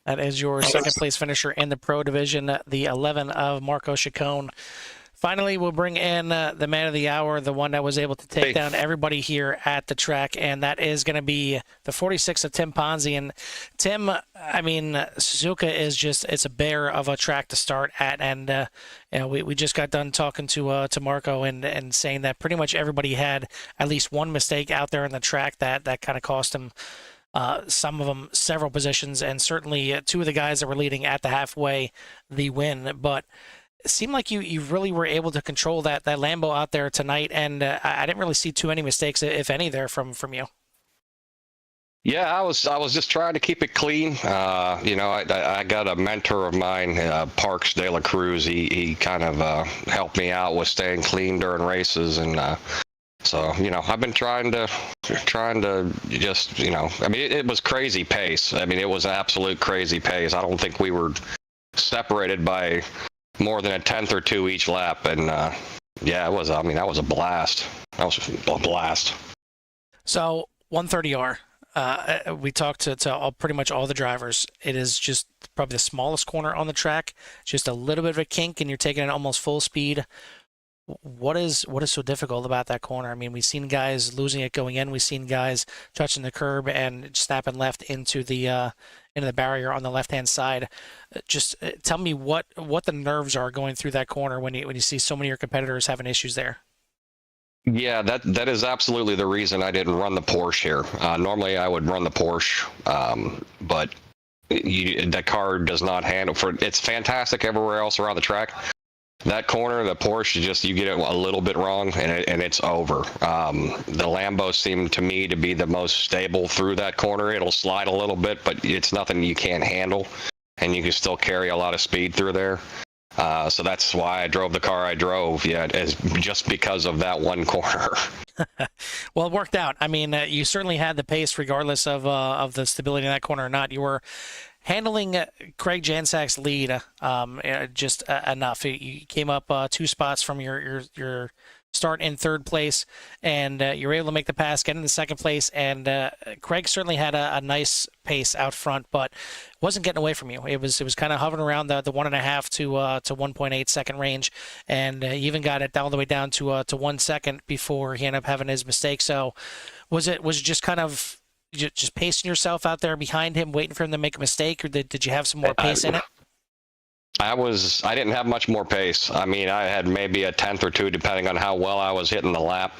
Speaker 1: That is your second place finisher in the Pro Division, the 11 of Marco Chacon. Finally, we'll bring in the man of the hour, the one that was able to take down everybody here at the track, and that is going to be the 46 of Tim Ponzi. And Tim, I mean, Suzuka is it's a bear of a track to start at, and you know, we just got done talking to Marco and saying that pretty much everybody had at least one mistake out there in the track that kind of cost him. Some of them several positions, and certainly 2 of the guys that were leading at the halfway, the win. But it seemed like you really were able to control that Lambo out there tonight, and I didn't really see too many mistakes, if any, there from you.
Speaker 9: Yeah, I was just trying to keep it clean. You know, I got a mentor of mine, Parks De La Cruz. He kind of helped me out with staying clean during races, and so, you know, I've been trying to just, you know, I mean, it was crazy pace. I mean, it was absolute crazy pace. I don't think we were separated by more than a tenth or 2 each lap. And yeah, it was, I mean, that was a blast. That was a blast.
Speaker 1: So 130R, we talked to pretty much all the drivers. It is just probably the smallest corner on the track, just a little bit of a kink, and you're taking it almost full speed. What is so difficult about that corner? I mean, we've seen guys losing it going in. We've seen guys touching the curb and snapping left into the barrier on the left-hand side. Just tell me what the nerves are going through that corner when you see so many of your competitors having issues there.
Speaker 9: Yeah, that is absolutely the reason I didn't run the Porsche here. Normally I would run the Porsche, but the car does not handle it's fantastic everywhere else around the track. That corner, the Porsche, just you get it a little bit wrong and it's over. The Lambo seemed to me to be the most stable through that corner. It'll slide a little bit, but it's nothing you can't handle, and you can still carry a lot of speed through there. So that's why I drove the car I drove, just because of that one corner.
Speaker 1: Well, it worked out. I mean, you certainly had the pace regardless of the stability in that corner or not. You were handling Craig Jansak's lead just enough. You came up 2 spots from your start in 3rd place, and you were able to make the pass, get into 2nd place, and Craig certainly had a nice pace out front, but wasn't getting away from you. It was kind of hovering around the 1.5 to 1.8 second range, and he even got it all the way down to 1 second before he ended up having his mistake. So was it just kind of just pacing yourself out there behind him, waiting for him to make a mistake, or did you have some more pace in it?
Speaker 9: I didn't have much more pace. I mean, I had maybe a tenth or two, depending on how well I was hitting the lap.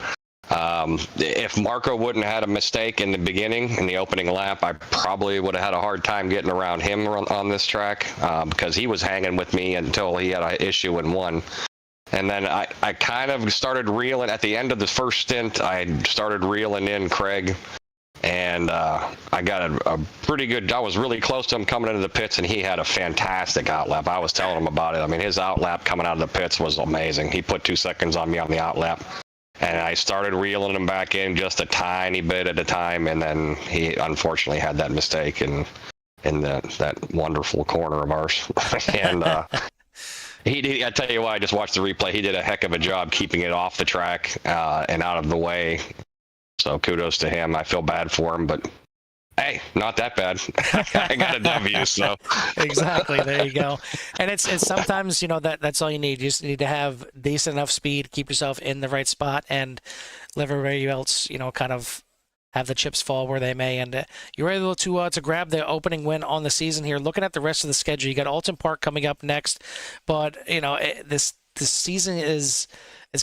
Speaker 9: If Marco wouldn't have had a mistake in the beginning, in the opening lap, I probably would have had a hard time getting around him on this track, because he was hanging with me until he had an issue in one. And then I kind of started reeling at the end of the first stint. I started reeling in Craig, and I got a pretty good. I was really close to him coming into the pits, and he had a fantastic outlap. I was telling him about it. I mean, his outlap coming out of the pits was amazing. He put 2 seconds on me on the outlap, and I started reeling him back in just a tiny bit at a time, and then he unfortunately had that mistake in that wonderful corner of ours, and. I tell you what, I just watched the replay. He did a heck of a job keeping it off the track and out of the way. So kudos to him. I feel bad for him, but hey, not that bad. I got a W, so.
Speaker 1: Exactly. There you go. And it's sometimes, that's all you need. You just need to have decent enough speed, keep yourself in the right spot, and let everybody else, kind of have the chips fall where they may. And you were able to grab the opening win on the season here. Looking at the rest of the schedule, you got Alton Park coming up next, but this season it's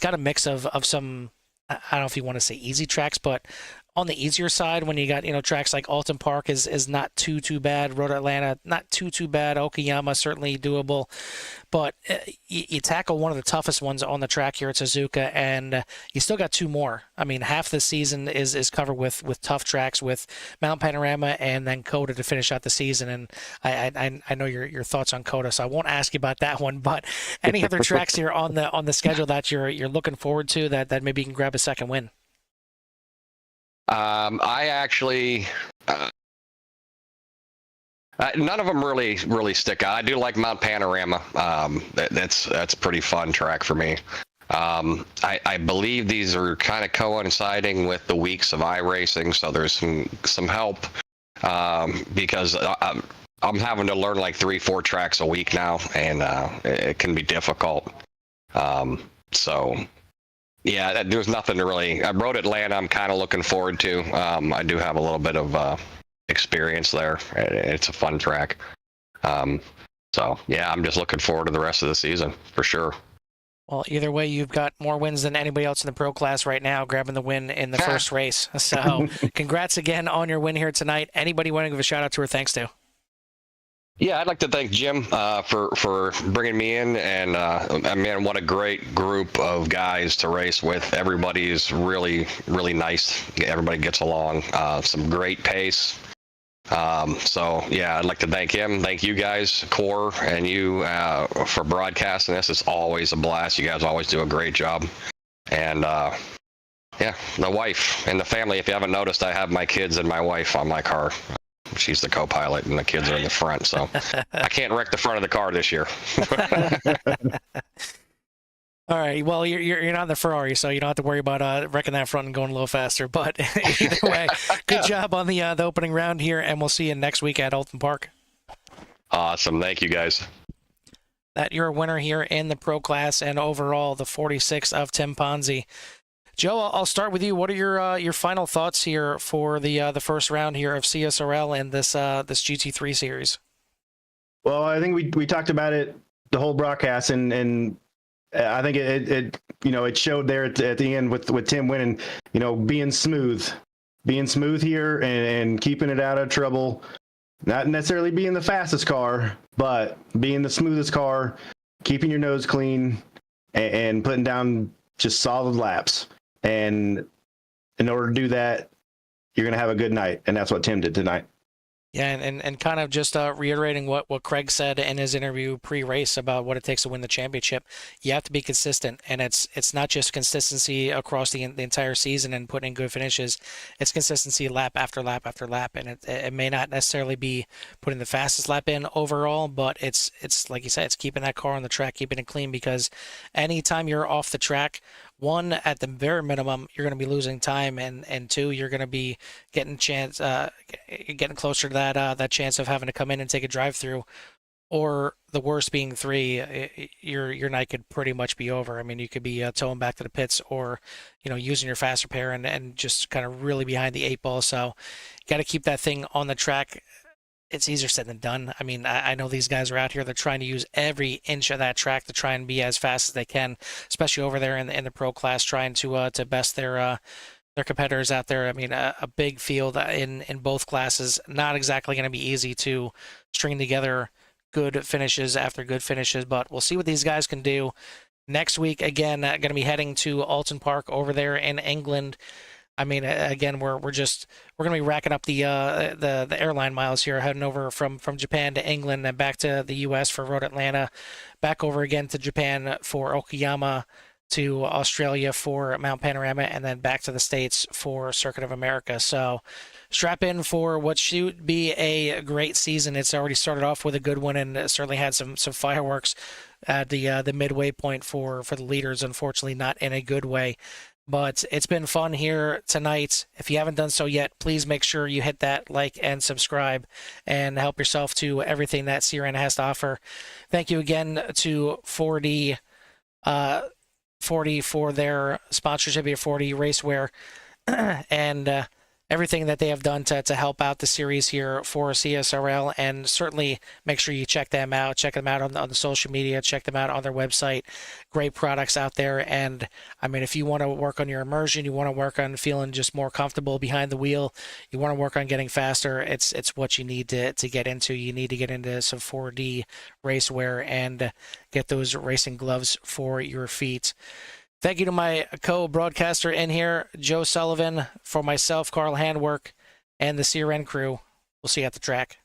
Speaker 1: got a mix of some, I don't know if you want to say easy tracks, but on the easier side, when you got tracks like Alton Park is not too bad. Road Atlanta not too bad. Okayama certainly doable, but you tackle one of the toughest ones on the track here at Suzuka, and you still got 2 more. I mean, half the season is covered with tough tracks, with Mount Panorama and then Coda to finish out the season. And I know your thoughts on Coda, so I won't ask you about that one. But any other tracks here on the schedule that you're looking forward to that maybe you can grab a second win?
Speaker 9: I actually, none of them really stick out. I do like Mount Panorama. That's a pretty fun track for me. I believe these are kind of coinciding with the weeks of iRacing, so there's some help, because I'm having to learn like 3-4 tracks a week now, and it can be difficult. So. Yeah, there's nothing to really. Road Atlanta, I'm kind of looking forward to. I do have a little bit of experience there. It's a fun track. So, yeah, I'm just looking forward to the rest of the season, for sure.
Speaker 1: Well, either way, you've got more wins than anybody else in the pro class right now, grabbing the win in the first race. So, congrats again on your win here tonight. Anybody want to give a shout-out to or thanks to?
Speaker 9: Yeah, I'd like to thank Jim for bringing me in, and man, what a great group of guys to race with. Everybody's really nice. Everybody gets along. Some great pace. So yeah, I'd like to thank him. Thank you guys, Core, and you for broadcasting this. It's always a blast. You guys always do a great job. And yeah, the wife and the family. If you haven't noticed, I have my kids and my wife on my car. She's the co-pilot and the kids are in the front, so I can't wreck the front of the car this year.
Speaker 1: All right, well, you're not in the Ferrari, so you don't have to worry about wrecking that front and going a little faster. But either way, good job on the opening round here, and we'll see you next week at Alton Park.
Speaker 9: Awesome, thank you guys.
Speaker 1: That you're a winner here in the pro class and overall the 46 of Tim Ponzi. Joe, I'll start with you. What are your final thoughts here for the first round here of CSRL and this GT3 series?
Speaker 2: Well, I think we talked about it the whole broadcast, and I think it showed there at the end with Tim winning. Being smooth here and keeping it out of trouble. Not necessarily being the fastest car, but being the smoothest car, keeping your nose clean, and putting down just solid laps. And in order to do that, you're going to have a good night. And that's what Tim did tonight.
Speaker 1: Yeah, and kind of just reiterating what Craig said in his interview pre-race about what it takes to win the championship. You have to be consistent, and it's not just consistency across the entire season and putting in good finishes. It's consistency lap after lap after lap, and it may not necessarily be putting the fastest lap in overall, but it's like you said, it's keeping that car on the track, keeping it clean, because anytime you're off the track, one, at the very minimum, you're going to be losing time, and two, you're going to be getting closer to that chance of having to come in and take a drive-through, or the worst being three, your night could pretty much be over. I mean, you could be towing back to the pits, or using your fast repair and just kind of really behind the 8 ball. So, you got to keep that thing on the track. it's easier said than done. I mean, I know these guys are out here. They're trying to use every inch of that track to try and be as fast as they can, especially over there in the pro class, trying to best their competitors out there. I mean, a big field in both classes. Not exactly going to be easy to string together good finishes after good finishes, but we'll see what these guys can do. Next week, again, going to be heading to Alton Park over there in England. I mean, again, we're going to be racking up the airline miles here, heading over from Japan to England and back to the U.S. for Road Atlanta, back over again to Japan for Okayama, to Australia for Mount Panorama, and then back to the States for Circuit of America. So strap in for what should be a great season. It's already started off with a good one, and certainly had some fireworks at the midway point for the leaders. Unfortunately, not in a good way. But it's been fun here tonight. If you haven't done so yet, please make sure you hit that like and subscribe and help yourself to everything that CRN has to offer. Thank you again to 40 for their sponsorship of 40 Racewear and everything that they have done to help out the series here for CSRL. And certainly make sure you check them out. Check them out on the social media. Check them out on their website. Great products out there. And I mean, if you want to work on your immersion, you want to work on feeling just more comfortable behind the wheel, you want to work on getting faster, it's what you need to get into. You need to get into some 4D Racewear and get those racing gloves for your feet. Thank you to my co-broadcaster in here, Joe Sullivan, for myself, Carl Handwork, and the CRN crew. We'll see you at the track.